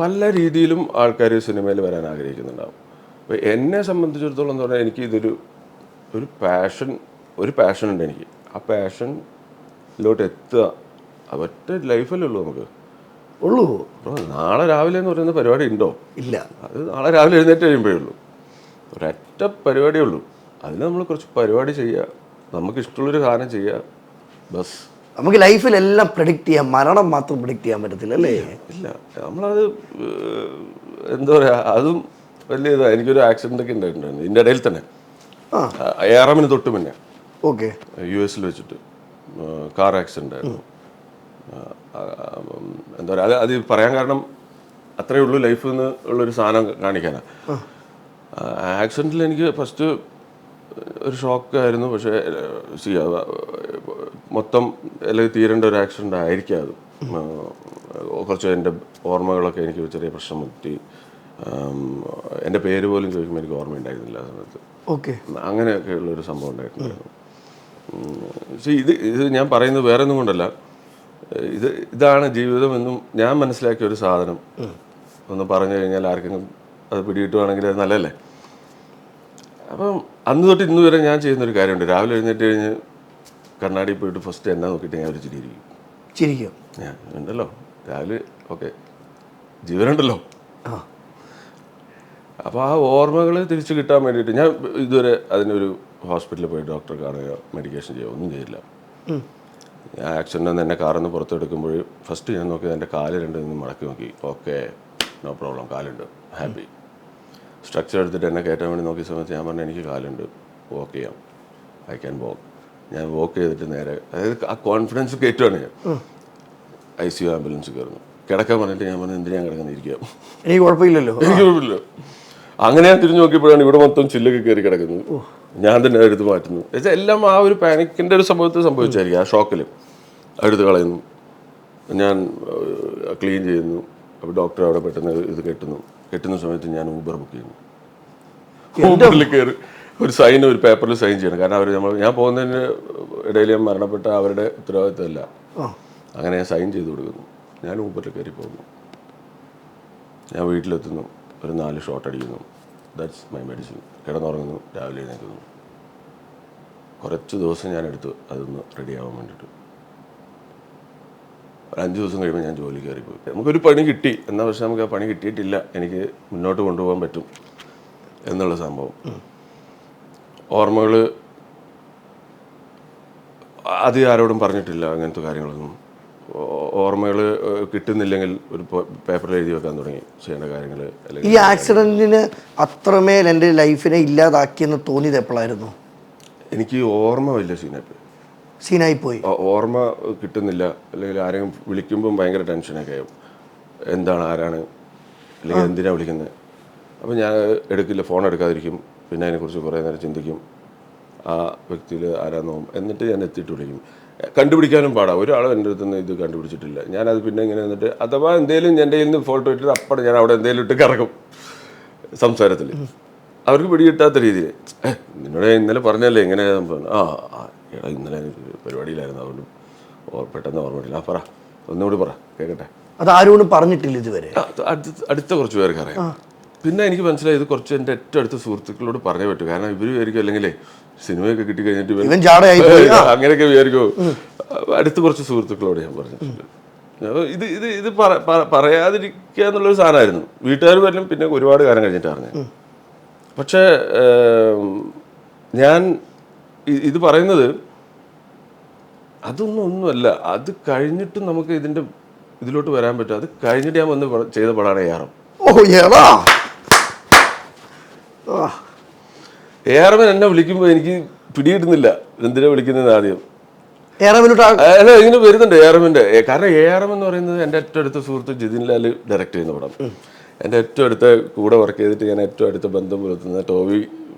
പല രീതിയിലും ആൾക്കാർ സിനിമയിൽ വരാൻ ആഗ്രഹിക്കുന്നുണ്ടാവും. അപ്പോൾ എന്നെ സംബന്ധിച്ചിടത്തോളം എന്ന് പറഞ്ഞാൽ എനിക്ക് ഇതൊരു പാഷൻ ഉണ്ട് എനിക്ക്. ആ പാഷനിലോട്ട് എത്തുക അവറ്റ ലൈഫല്ലേ ഉള്ളൂ നമുക്ക് ഉള്ളൂ. അപ്പോൾ നാളെ രാവിലെ എന്ന് പറയുന്ന പരിപാടി ഉണ്ടോ? ഇല്ല. അത് നാളെ രാവിലെ എഴുന്നേറ്റ് കഴിയുമ്പോഴേ ഉള്ളൂ. ഒരൊറ്റ പരിപാടിയേ ഉള്ളൂ. അതിന് നമ്മൾ കുറച്ച് പരിപാടി ചെയ്യുക, നമുക്ക് ഇഷ്ടമുള്ളൊരു സാധനം ചെയ്യുക, ബസ്. നമുക്ക് ലൈഫിലെല്ലാം പ്രെഡിക്റ്റ് ചെയ്യാം, മരണം മാത്രം പ്രെഡിക്റ്റ് ചെയ്യാൻ പറ്റത്തില്ല അല്ലേ? ഇല്ല, നമ്മളത് എന്താ പറയുക, അതും വലിയ ഇതാണ്. എനിക്കൊരു ആക്സിഡൻ്റ് ഒക്കെ ഉണ്ടായിട്ടുണ്ടായിരുന്നു ഇതിൻ്റെ ഇടയിൽ തന്നെ. ARM തൊട്ട് മുന്നേ ഓക്കെ US വെച്ചിട്ട് കാർ ആക്സിഡൻ്റ് ആയിരുന്നു. എന്താ പറയുക, അത് പറയാൻ കാരണം അത്രയേ ഉള്ളൂ ലൈഫിൽ നിന്ന് ഉള്ളൊരു സാധനം കാണിക്കാനാണ്. ആക്സിഡൻറ്റിൽ എനിക്ക് ഫസ്റ്റ് ഒരു ഷോക്കായിരുന്നു. പക്ഷേ മൊത്തം അല്ലെങ്കിൽ തീരേണ്ട ഒരു ആക്സിഡൻ്റ് ആയിരിക്കാം അത്. കുറച്ച് എൻ്റെ ഓർമ്മകളൊക്കെ എനിക്ക് ചെറിയ പ്രശ്നം പറ്റി. എൻ്റെ പേര് പോലും ചോദിക്കുമ്പോൾ എനിക്ക് ഓർമ്മയുണ്ടായിരുന്നില്ല ആ സമയത്ത്. ഓക്കെ, അങ്ങനെയൊക്കെ ഉള്ളൊരു സംഭവം ഉണ്ടായിട്ടുണ്ടായിരുന്നു. ഇത് ഞാൻ പറയുന്നത് വേറെ ഒന്നും കൊണ്ടല്ല, ഇതാണ് ജീവിതമെന്നും ഞാൻ മനസ്സിലാക്കിയ ഒരു സാധനം ഒന്ന് പറഞ്ഞു കഴിഞ്ഞാൽ ആർക്കെങ്കിലും അത് പിടികിട്ടുവാണെങ്കിൽ അത് നല്ലതല്ലേ. അപ്പം അന്ന് തൊട്ട് ഇന്ന് വരെ ഞാൻ ചെയ്യുന്നൊരു കാര്യമുണ്ട്. രാവിലെ എഴുന്നേറ്റ് കഴിഞ്ഞ് കണ്ണാടി പോയിട്ട് ഫസ്റ്റ് എന്നാ നോക്കിയിട്ട് ഞാൻ ഒരു ചിരിക്കും. ഞാൻ ഉണ്ടല്ലോ രാവിലെ, ഓക്കെ ജീവനുണ്ടല്ലോ. അപ്പോൾ ആ ഓർമ്മകൾ തിരിച്ചു കിട്ടാൻ വേണ്ടിയിട്ട് ഞാൻ ഇതുവരെ അതിനൊരു ഹോസ്പിറ്റലിൽ പോയി ഡോക്ടറെ കാണുകയോ മെഡിക്കേഷൻ ചെയ്യുകയോ ഒന്നും ചെയ്യില്ല. ആക്സിഡൻ്റ് നിന്ന് എന്നെ കാറിൽ നിന്ന് പുറത്തെടുക്കുമ്പോൾ ഫസ്റ്റ് ഞാൻ നോക്കിയത് എൻ്റെ കാല് രണ്ടും മടക്കി നോക്കി. ഓക്കെ, നോ പ്രോബ്ലം, കാലുണ്ട്, ഹാപ്പി. സ്ട്രക്ചർ എടുത്തിട്ട് എന്നെ കയറ്റാൻ വേണ്ടി നോക്കിയ സമയത്ത് ഞാൻ പറഞ്ഞു എനിക്ക് കാലുണ്ട്, വോക്ക് ചെയ്യാം, ഐ ക്യാൻ വോക്ക്. ഞാൻ വോക്ക് ചെയ്തിട്ട് നേരെ, അതായത് ആ കോൺഫിഡൻസ് കയറ്റുവാണ് ഞാൻ. ICU ആംബുലൻസ് കയറുന്നു. കിടക്കാൻ പറഞ്ഞിട്ട് ഞാൻ പറഞ്ഞു എന്തിനാ കിടക്കുന്നിരിക്കുക, എനിക്ക് കുഴപ്പമില്ലല്ലോ. എനിക്ക് കുഴപ്പമില്ല. അങ്ങനെ ഞാൻ തിരിഞ്ഞു നോക്കിയപ്പോഴാണ് ഇവിടെ മൊത്തം ചില്ലൊക്കെ കയറി കിടക്കുന്നത്. ഞാൻ തന്നെ എടുത്ത് മാറ്റുന്നു. എല്ലാം ആ ഒരു പാനിക്കിൻ്റെ ഒരു സംഭവത്തിൽ സംഭവിച്ചായിരിക്കും. ആ ഷോക്കിൽ എടുത്ത് കളയുന്നു, ഞാൻ ക്ലീൻ ചെയ്യുന്നു. അപ്പോൾ ഡോക്ടർ അവിടെ പെട്ടെന്ന് ഇത് കെട്ടുന്ന സമയത്ത് ഞാൻ ഊബർ ബുക്ക് ചെയ്യുന്നു. ഊബറിൽ കയറി ഒരു പേപ്പറിൽ സൈൻ ചെയ്യണം. കാരണം അവർ ഞാൻ പോകുന്നതിന് ഇടയിൽ ഞാൻ മരണപ്പെട്ട അവരുടെ ഉത്തരവാദിത്തമല്ല. അങ്ങനെ ഞാൻ സൈൻ ചെയ്ത് കൊടുക്കുന്നു. ഞാൻ ഊബറിൽ കയറി പോകുന്നു. ഞാൻ വീട്ടിലെത്തുന്നു, ഒരു 4 ഷോട്ട് അടിക്കുന്നു. That's my medicine. കിടന്നുറങ്ങുന്നു, രാവിലെ എഴുന്നേൽക്കുന്നു. കുറച്ച് ദിവസം ഞാൻ എടുത്തു അതൊന്ന് റെഡിയാവാൻ വേണ്ടിയിട്ട്. ഒരു 5 ദിവസം കഴിയുമ്പോൾ ഞാൻ ജോലി കയറിപ്പോയി. നമുക്കൊരു പണി കിട്ടി എന്നാൽ പക്ഷേ നമുക്ക് ആ പണി കിട്ടിയിട്ടില്ല, എനിക്ക് മുന്നോട്ട് കൊണ്ടുപോകാൻ പറ്റും എന്നുള്ള സംഭവം. ഓർമ്മകൾ അധികം ആരോടും പറഞ്ഞിട്ടില്ല അങ്ങനത്തെ കാര്യങ്ങളൊന്നും. ഓർമ്മകൾ കിട്ടുന്നില്ലെങ്കിൽ ഒരു പേപ്പറിൽ എഴുതി വെക്കാൻ തുടങ്ങി ചെയ്യേണ്ട കാര്യങ്ങൾ. ഈ ആക്സിഡന്റിന് അത്രമേൽ എൻ്റെ ലൈഫിനെ ഇല്ലാതാക്കിയെന്ന് തോന്നിയത് എപ്പോഴായിരുന്നു? എനിക്ക് ഓർമ്മ വലിയ സീനായിപ്പോയി. ഓർമ്മ കിട്ടുന്നില്ല, അല്ലെങ്കിൽ ആരെങ്കിലും വിളിക്കുമ്പം ഭയങ്കര ടെൻഷനൊക്കെ ആവും. എന്താണ്, ആരാണ്, അല്ലെങ്കിൽ എന്തിനാണ് വിളിക്കുന്നത്. അപ്പോൾ ഞാൻ എടുക്കില്ല, ഫോൺ എടുക്കാതിരിക്കും. പിന്നെ അതിനെക്കുറിച്ച് കുറേ നേരം ചിന്തിക്കും, ആ വ്യക്തിയിൽ ആരാന്നോ. എന്നിട്ട് ഞാൻ എത്തിയിട്ട് വിളിക്കും. കണ്ടുപിടിക്കാനും പാടാം. ഒരാളും എൻ്റെ അടുത്ത് നിന്ന് ഇത് കണ്ടുപിടിച്ചിട്ടില്ല. ഞാനത് പിന്നെ ഇങ്ങനെ വന്നിട്ട് അഥവാ എന്തെങ്കിലും എൻ്റെ കയ്യിൽ നിന്ന് ഫോട്ടോ ഇട്ടിട്ട് അപ്പോൾ ഞാൻ അവിടെ എന്തെങ്കിലും ഇട്ട് കറക്കും സംസാരത്തിൽ. അവർക്ക് പിടികിട്ടാത്ത രീതിയിൽ നിന്നോട് ഇന്നലെ പറഞ്ഞല്ലേ ഇങ്ങനെ എടാ ഇന്നലെ പരിപാടിയിലായിരുന്നു, അതുകൊണ്ട് പെട്ടെന്ന് ഓർമ്മയില്ല. പറ, ഒന്നുകൂടി പറ കേൾക്കട്ടെ. അത് ആരോടും പറഞ്ഞിട്ടില്ല ഇതുവരെ. അടുത്ത കുറച്ച് പേർക്ക് അറിയാം. പിന്നെ എനിക്ക് മനസ്സിലായി ഇത് കുറച്ച് എൻ്റെ ഏറ്റവും അടുത്ത സുഹൃത്തുക്കളോട് പറഞ്ഞേ പറ്റൂ. കാരണം ഇവർ വിചാരിക്കും അല്ലെങ്കിലേ സിനിമയൊക്കെ കിട്ടി കഴിഞ്ഞിട്ട് അങ്ങനെയൊക്കെ വിചാരിക്കും. അടുത്ത കുറച്ച് സുഹൃത്തുക്കളോട് ഞാൻ പറഞ്ഞിട്ടുണ്ട്. ഇത് ഇത് ഇത് പറയാതിരിക്കുക എന്നുള്ളൊരു സാധനമായിരുന്നു. വീട്ടുകാർ വരും പിന്നെ ഒരുപാട് കാലം കഴിഞ്ഞിട്ടാണ് അറിഞ്ഞത്. പക്ഷേ ഞാൻ ഇത് പറയുന്നത് ഒന്നുമല്ല. അത് കഴിഞ്ഞിട്ടും നമുക്ക് ഇതിലോട്ട് വരാൻ പറ്റും. അത് കഴിഞ്ഞിട്ട് ഞാൻ വന്ന് ചെയ്ത പടമാണ് ARM. ARM എന്നെ വിളിക്കുമ്പോൾ എനിക്ക് പിടികിട്ടുന്നില്ല എന്തിനാ വിളിക്കുന്നത് ആദ്യം. അല്ല, ഇങ്ങനെ വരുന്നുണ്ട് ARMന്റെ. കാരണം ARM എന്ന് പറയുന്നത് എൻ്റെ ഏറ്റവും അടുത്ത സുഹൃത്ത് ജിതിൻ ലാൽ ഡയറക്റ്റ് ചെയ്യുന്ന പടം. എൻ്റെ ഏറ്റവും അടുത്ത കൂടെ വർക്ക് ചെയ്തിട്ട് ഞാൻ ഏറ്റവും അടുത്ത ബന്ധം പുലർത്തുന്ന ടോവി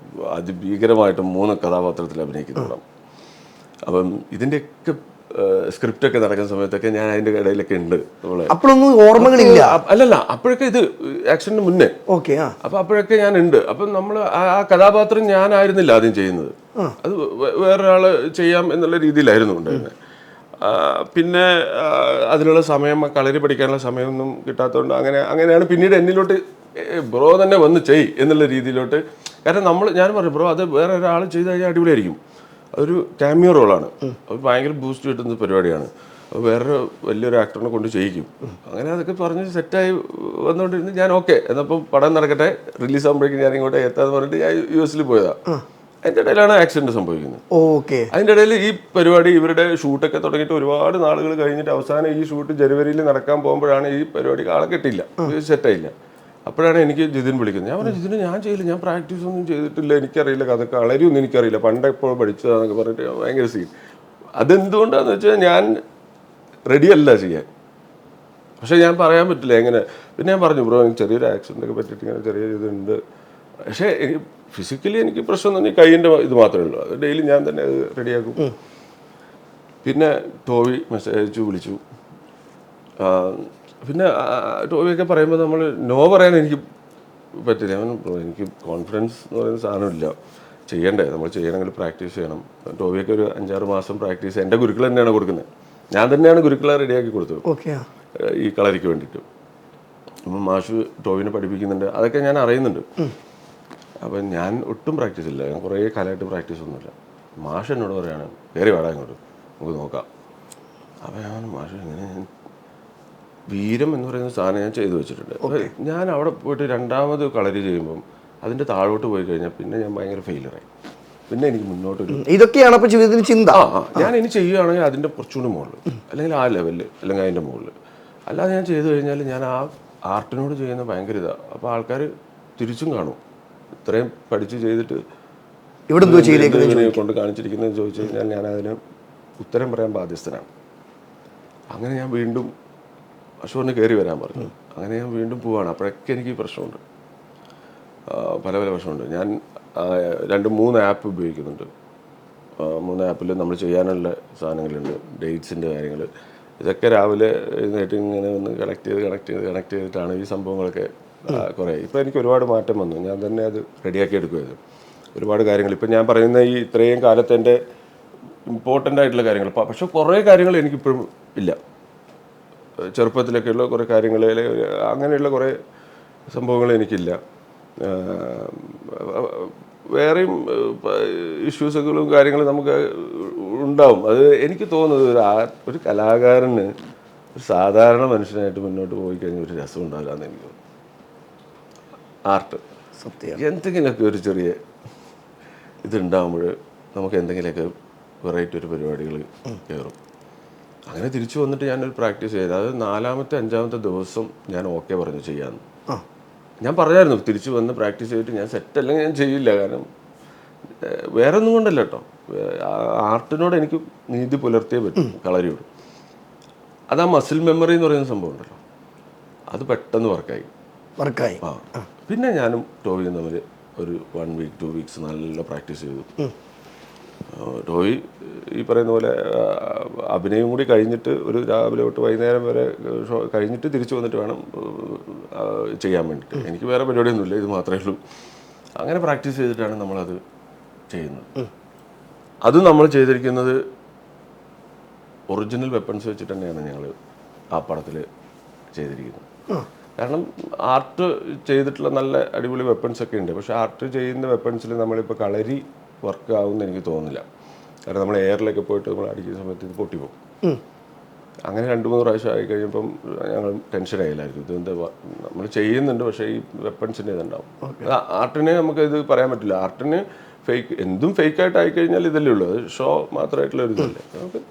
അതിഭീകരമായിട്ട് 3 കഥാപാത്രത്തിൽ അഭിനയിക്കുന്ന പടം. അപ്പം ഇതിൻ്റെയൊക്കെ സ്ക്രിപ്റ്റൊക്കെ നടക്കുന്ന സമയത്തൊക്കെ ഞാൻ അതിൻ്റെ ഇടയിലൊക്കെ ഉണ്ട് നമ്മളെ. അപ്പോഴൊന്നും ഓർമ്മകളില്ല. അല്ലല്ല, അപ്പോഴൊക്കെ ഇത് ആക്ഷന് മുന്നേ. ഓക്കെ. അപ്പം അപ്പോഴൊക്കെ ഞാൻ ഉണ്ട്. അപ്പം നമ്മൾ ആ കഥാപാത്രം ഞാനായിരുന്നില്ല ആദ്യം ചെയ്യുന്നത്, അത് വേറൊരാൾ ചെയ്യാം എന്നുള്ള രീതിയിലായിരുന്നു ഉണ്ടായിരുന്നത്. പിന്നെ അതിനുള്ള സമയം, കളരി പഠിക്കാനുള്ള സമയമൊന്നും കിട്ടാത്തതുകൊണ്ട് അങ്ങനെയാണ് പിന്നീട് എന്നിലോട്ട് ബ്രോ തന്നെ വന്ന് ചെയ് എന്നുള്ള രീതിയിലോട്ട്. കാരണം ഞാൻ പറഞ്ഞു ബ്രോ അത് വേറെ ഒരാൾ ചെയ്ത് കഴിഞ്ഞാൽ അടിപൊളിയായിരിക്കും, അതൊരു ക്യാമിയോ റോളാണ്, അത് ഭയങ്കര ബൂസ്റ്റ് കിട്ടുന്ന പരിപാടിയാണ്, അപ്പോൾ വേറൊരു വലിയൊരു ആക്ടറിനെ കൊണ്ട് ചെയ്യിക്കും. അങ്ങനെ അതൊക്കെ പറഞ്ഞ് സെറ്റായി വന്നുകൊണ്ടിരുന്നു. ഞാൻ ഓക്കെ എന്നപ്പോൾ പടം നടക്കട്ടെ, റിലീസ് ആകുമ്പോഴേക്കും ഞാൻ ഇങ്ങോട്ട് എത്താന്ന് പറഞ്ഞിട്ട് ഞാൻ US പോയതാണ്. അതിൻ്റെ ഇടയിലാണ് ആക്സിഡന്റ് സംഭവിക്കുന്നത്. ഓക്കെ. അതിൻ്റെ ഇടയിൽ ഈ പരിപാടി ഇവരുടെ ഷൂട്ടൊക്കെ തുടങ്ങിയിട്ട് ഒരുപാട് നാളുകൾ കഴിഞ്ഞിട്ട് അവസാനം ഈ ഷൂട്ട് ജനുവരിയിൽ നടക്കാൻ പോകുമ്പോഴാണ് ഈ പരിപാടിക്ക് ആളെ കിട്ടിയില്ല, സെറ്റായില്ല. അപ്പോഴാണ് എനിക്ക് ജിതിൻ വിളിക്കുന്നത്. ഞാൻ പറഞ്ഞു ജിതിന് ഞാൻ ചെയ്യില്ല, ഞാൻ പ്രാക്ടീസ് ഒന്നും ചെയ്തിട്ടില്ല, എനിക്കറിയില്ല, അതൊക്കെ കളരിയൊന്നും എനിക്കറിയില്ല, പണ്ട് എപ്പോഴും പഠിച്ചതാന്നൊക്കെ പറഞ്ഞിട്ട് ഭയങ്കര സീൻ. അതെന്തുകൊണ്ടാന്ന് വെച്ചാൽ ഞാൻ റെഡിയല്ല ചെയ്യാൻ. പക്ഷെ ഞാൻ പറയാൻ പറ്റില്ല എങ്ങനെ. പിന്നെ ഞാൻ പറഞ്ഞു ബ്രോ എനിക്ക് ചെറിയൊരു ആക്സിഡൻ്റ് ഒക്കെ പറ്റിയിട്ട് ഇങ്ങനെ ചെറിയ ഇതുണ്ട്, പക്ഷേ എനിക്ക് ഫിസിക്കലി എനിക്ക് പ്രശ്നം തന്നെ കൈയിൻ്റെ ഇത് മാത്രമേ ഉള്ളൂ, അത് ഡെയിലി ഞാൻ തന്നെ അത് റെഡിയാക്കും. പിന്നെ ടോവി മെസ്സേജ് അയച്ചു, വിളിച്ചു. പിന്നെ ടോവിയൊക്കെ പറയുമ്പോൾ നമ്മൾ നോ പറയാൻ എനിക്ക് പറ്റില്ല. എനിക്ക് കോൺഫിഡൻസ് എന്ന് പറയുന്ന സാധനമില്ല, ചെയ്യണ്ടേ, നമ്മൾ ചെയ്യണമെങ്കിൽ പ്രാക്ടീസ് ചെയ്യണം. ടോവിയൊക്കെ ഒരു 5-6 മാസം പ്രാക്ടീസ് എൻ്റെ ഗുരുക്കൾ തന്നെയാണ് കൊടുക്കുന്നത്, ഞാൻ തന്നെയാണ് ഗുരുക്കളെ റെഡിയാക്കി കൊടുത്തത് ഈ കളരിക്ക് വേണ്ടിയിട്ട്. അപ്പം മാഷ് ടോവിനെ പഠിപ്പിക്കുന്നുണ്ട്, അതൊക്കെ ഞാൻ അറിയുന്നുണ്ട്. അപ്പം ഞാൻ ഒട്ടും പ്രാക്ടീസ് ഇല്ല, ഞാൻ കുറേ കാലമായിട്ട് പ്രാക്ടീസ് ഒന്നുമില്ല. മാഷ് എന്നോട് പറയാണ് കയറി വാടാ ഇങ്ങോട്ട്, നമുക്ക് നോക്കാം. അപ്പം ഞാൻ മാഷ് ഇങ്ങനെ വീരം എന്ന് പറയുന്ന സാധനം ഞാൻ ചെയ്തു വെച്ചിട്ടുണ്ട്. ഞാൻ അവിടെ പോയിട്ട് രണ്ടാമത് കളരി ചെയ്യുമ്പം അതിൻ്റെ താഴോട്ട് പോയി കഴിഞ്ഞാൽ പിന്നെ ഞാൻ ഭയങ്കര ഫെയിലറായി. പിന്നെ എനിക്ക് മുന്നോട്ടൊരു ഇതൊക്കെയാണ് അപ്പോൾ ജീവിതത്തിന് ചിന്ത. ഞാൻ ഇനി ചെയ്യുകയാണെങ്കിൽ അതിൻ്റെ കുറച്ചുകൂടി മുകളിൽ, അല്ലെങ്കിൽ ആ ലെവലിൽ, അല്ലെങ്കിൽ അതിൻ്റെ മുകളിൽ. അല്ലാതെ ഞാൻ ചെയ്തു കഴിഞ്ഞാൽ ഞാൻ ആ ആർട്ടിനോട് ചെയ്യുന്ന ഭയങ്കര ഇതാണ്. അപ്പോൾ ആൾക്കാർ തിരിച്ചും കാണും, ഇത്രയും പഠിച്ച് ചെയ്തിട്ട് ഇവിടെ കൊണ്ട് കാണിച്ചിരിക്കുന്നതെന്ന് ചോദിച്ചു കഴിഞ്ഞാൽ ഞാൻ അതിന് ഉത്തരം പറയാൻ ബാധ്യസ്ഥനാണ്. അങ്ങനെ ഞാൻ വീണ്ടും അശോറിന് കയറി വരാൻ പറഞ്ഞു. അങ്ങനെ ഞാൻ വീണ്ടും പോവാണ്. അപ്പോഴൊക്കെ എനിക്ക് പ്രശ്നമുണ്ട്, പല പ്രശ്നമുണ്ട്. ഞാൻ 2-3 ആപ്പ് ഉപയോഗിക്കുന്നുണ്ട്. 3 ആപ്പിൽ നമ്മൾ ചെയ്യാനുള്ള സാധനങ്ങളുണ്ട്, ഡേറ്റ്സിൻ്റെ കാര്യങ്ങൾ. ഇതൊക്കെ രാവിലെ എഴുന്നേറ്റ് ഇങ്ങനെ ഒന്ന് കണക്ട് ചെയ്തിട്ടാണ് ഈ സംഭവങ്ങളൊക്കെ കുറേ. ഇപ്പോൾ എനിക്ക് ഒരുപാട് മാറ്റം വന്നു, ഞാൻ തന്നെ അത് റെഡിയാക്കി എടുക്കുമായിരുന്നു. ഒരുപാട് കാര്യങ്ങൾ ഇപ്പം ഞാൻ പറയുന്ന ഈ ഇത്രയും കാലത്തെ എൻ്റെ ഇമ്പോർട്ടൻ്റ് ആയിട്ടുള്ള കാര്യങ്ങൾ, പക്ഷെ കുറേ കാര്യങ്ങൾ എനിക്കിപ്പോഴും ഇല്ല. ചെറുപ്പത്തിലൊക്കെയുള്ള കുറേ കാര്യങ്ങൾ, അങ്ങനെയുള്ള കുറേ സംഭവങ്ങൾ എനിക്കില്ല. വേറെയും ഇഷ്യൂസുകളും കാര്യങ്ങളും നമുക്ക് ഉണ്ടാവും. അത് എനിക്ക് തോന്നുന്നത് ഒരു കലാകാരന് ഒരു സാധാരണ മനുഷ്യനായിട്ട് മുന്നോട്ട് പോയി കഴിഞ്ഞാൽ ഒരു രസം ഉണ്ടാവില്ല എന്ന് എനിക്ക് തോന്നുന്നു. ആർട്ട് സത്യം എന്തെങ്കിലുമൊക്കെ ഒരു ചെറിയ ഇതുണ്ടാകുമ്പോൾ നമുക്ക് എന്തെങ്കിലുമൊക്കെ വെറൈറ്റി ഒരു പരിപാടികൾ കയറും. അങ്ങനെ തിരിച്ചു വന്നിട്ട് ഞാനൊരു പ്രാക്ടീസ് ചെയ്ത്, അത് 4-5 ദിവസം ഞാൻ ഓക്കെ പറഞ്ഞു ചെയ്യാമെന്ന്. ഞാൻ പറഞ്ഞായിരുന്നു തിരിച്ചു വന്ന് പ്രാക്ടീസ് ചെയ്തിട്ട് ഞാൻ സെറ്റ് അല്ലെങ്കിൽ ഞാൻ ചെയ്യില്ല. കാരണം വേറെ ഒന്നും കൊണ്ടല്ല കേട്ടോ, ആർട്ടിനോട് എനിക്ക് നീതി പുലർത്തിയേ പറ്റും, കളരിയോട്. അത് ആ മസിൽ മെമ്മറി എന്ന് പറയുന്ന സംഭവം ഉണ്ടല്ലോ, അത് പെട്ടെന്ന് വർക്കായി. പിന്നെ ഞാനും ടോവിയും തമ്മിൽ ഒരു 1 week 2 weeks നല്ല പ്രാക്ടീസ് ചെയ്തു. ടോയ് ഈ പറയുന്ന പോലെ അഭിനയം കൂടി കഴിഞ്ഞിട്ട് ഒരു രാവിലെ തൊട്ട് വൈകുന്നേരം വരെ ഷോ കഴിഞ്ഞിട്ട് തിരിച്ചു വന്നിട്ട് വേണം ചെയ്യാൻ വേണ്ടിയിട്ട്. എനിക്ക് വേറെ പരിപാടിയൊന്നുമില്ല, ഇത് മാത്രമേ ഉള്ളൂ. അങ്ങനെ പ്രാക്ടീസ് ചെയ്തിട്ടാണ് നമ്മളത് ചെയ്യുന്നത്. അത് നമ്മൾ ചെയ്തിരിക്കുന്നത് ഒറിജിനൽ വെപ്പൺസ് വെച്ചിട്ട് തന്നെയാണ് ഞങ്ങൾ ആ പടത്തിൽ ചെയ്തിരിക്കുന്നത്. കാരണം ആർട്ട് ചെയ്തിട്ടുള്ള നല്ല അടിപൊളി വെപ്പൺസ് ഒക്കെ ഉണ്ട്, പക്ഷെ ആർട്ട് ചെയ്യുന്ന വെപ്പൺസിൽ നമ്മളിപ്പോൾ കളരി വർക്ക് ആവുമെന്ന് എനിക്ക് തോന്നുന്നില്ല. കാരണം നമ്മൾ എയറിലൊക്കെ പോയിട്ട് നമ്മൾ അടിക്കുന്ന സമയത്ത് ഇത് പൊട്ടിപ്പോകും. അങ്ങനെ 2-3 പ്രാവശ്യം ആയി കഴിയുമ്പം ഞങ്ങൾ ടെൻഷനായില്ലായിരിക്കും, ഇതെന്താ നമ്മൾ ചെയ്യുന്നുണ്ട് പക്ഷേ ഈ വെപ്പൺസിൻ്റെ ഇതുണ്ടാവും. ആർട്ടിനെ നമുക്ക് ഇത് പറയാൻ പറ്റില്ല. ആർട്ടിന് എന്തും ഫേക്കായിട്ട് ആയിക്കഴിഞ്ഞാൽ ഇതല്ലേ ഉള്ളൂ, അത് ഷോ മാത്രമായിട്ടുള്ള ഒരു ഇതല്ലേ നമുക്ക്.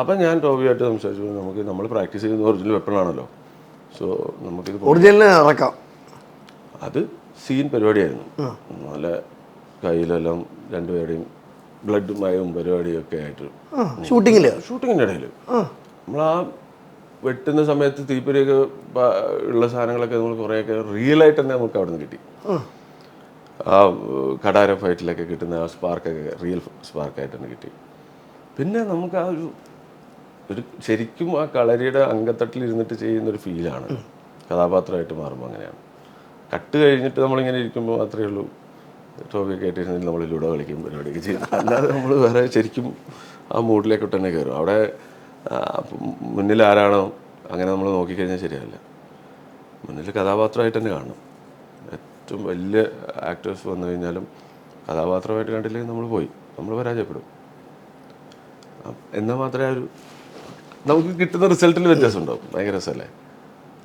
അപ്പം ഞാൻ ടോവിയായിട്ട് സംസാരിച്ചു, നമുക്ക് നമ്മൾ പ്രാക്ടീസ് ചെയ്യുന്ന ഒറിജിനൽ വെപ്പണാണല്ലോ, സോ നമുക്കിത് ഇറക്കാം. അത് സീൻ പരിപാടിയായിരുന്നു. നല്ല കയ്യിലെല്ലാം 2 പേരുടെയും ബ്ലഡ് മയവും പരിപാടിയൊക്കെ ആയിട്ട് ഷൂട്ടിങ്ങിൻ്റെ ഇടയിൽ നമ്മൾ ആ വെട്ടുന്ന സമയത്ത് തീപ്പൊരിയൊക്കെ ഉള്ള സാധനങ്ങളൊക്കെ നമ്മൾ കുറേയൊക്കെ റിയലായിട്ട് തന്നെ നമുക്ക് അവിടെ നിന്ന് കിട്ടി. ആ കടാര ഫൈറ്റിലൊക്കെ കിട്ടുന്ന ആ സ്പാർക്കൊക്കെ റിയൽ സ്പാർക്കായിട്ട് തന്നെ കിട്ടി. പിന്നെ നമുക്ക് ആ ഒരു ഒരു ശരിക്കും ആ കളരിയുടെ അങ്കത്തട്ടിൽ ഇരുന്നിട്ട് ചെയ്യുന്നൊരു ഫീലാണ് കഥാപാത്രമായിട്ട് മാറുമ്പോൾ. അങ്ങനെയാണ്. കട്ട് കഴിഞ്ഞിട്ട് നമ്മളിങ്ങനെ ഇരിക്കുമ്പോൾ മാത്രമേ ഉള്ളൂ ടോപ്പിയൊക്കെ ആയിട്ടിരുന്നിട്ട് നമ്മൾ ലുഡോ കളിക്കും, പരിപാടിയൊക്കെ ചെയ്യും. അല്ലാതെ നമ്മൾ വേറെ ശരിക്കും ആ മൂഡിലേക്ക് തന്നെ കയറും. അവിടെ മുന്നിൽ ആരാണോ അങ്ങനെ നമ്മൾ നോക്കിക്കഴിഞ്ഞാൽ ശരിയല്ല. മുന്നിൽ കഥാപാത്രമായിട്ട് തന്നെ കാണണം. ഏറ്റവും വലിയ ആക്ടേഴ്സ് വന്നു കഴിഞ്ഞാലും കഥാപാത്രമായിട്ട് കണ്ടില്ലെങ്കിൽ നമ്മൾ പരാജയപ്പെടും. എന്നാൽ മാത്രമേ നമുക്ക് കിട്ടുന്ന റിസൾട്ടിൽ വ്യത്യാസം ഉണ്ടാവും. ഭയങ്കര രസമല്ലേ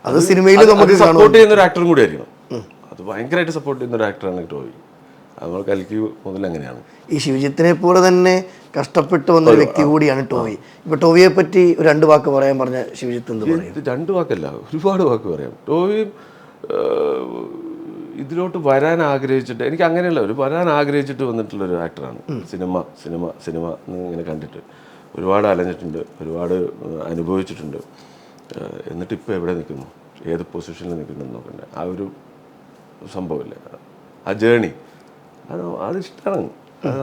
അത് സിനിമയിൽ നമുക്ക് സപ്പോർട്ട് ചെയ്യുന്ന ഒരു ആക്ടറും കൂടി ആയിരിക്കണം. അത് ഭയങ്കരമായിട്ട് സപ്പോർട്ട് ചെയ്യുന്ന ഒരു ആക്ടറാണ് ടോവി. അത് നമ്മൾ കൽക്കി മുതൽ അങ്ങനെയാണ്. ഈ ശിവജിത്തിനെ പോലെ തന്നെ കഷ്ടപ്പെട്ട് വന്ന ഒരു വ്യക്തി കൂടിയാണ് ടോവി. ഇപ്പൊ ടോവിയെ പറ്റി 2 വാക്ക് പറയാൻ പറഞ്ഞ ശിവജിത്ത് എന്ത് പറയും? 2 വാക്കല്ല, ഒരുപാട് വാക്ക് പറയാം. ടോവി ഇതിലോട്ട് വരാൻ ആഗ്രഹിച്ചിട്ട്, എനിക്ക് അങ്ങനെയല്ല, വരാൻ ആഗ്രഹിച്ചിട്ട് വന്നിട്ടുള്ളൊരു ആക്ടറാണ്. സിനിമ ഇങ്ങനെ കണ്ടിട്ട് ഒരുപാട് അലഞ്ഞിട്ടുണ്ട്, ഒരുപാട് അനുഭവിച്ചിട്ടുണ്ട്. എന്നിട്ട് ഇപ്പോൾ എവിടെ നിൽക്കുന്നു, ഏത് പൊസിഷനിൽ നിൽക്കുന്നു നോക്കണ്ടേ, ആ ഒരു സംഭവമില്ല. ആ ജേണി അതിഷ്ടമാണ്. അത്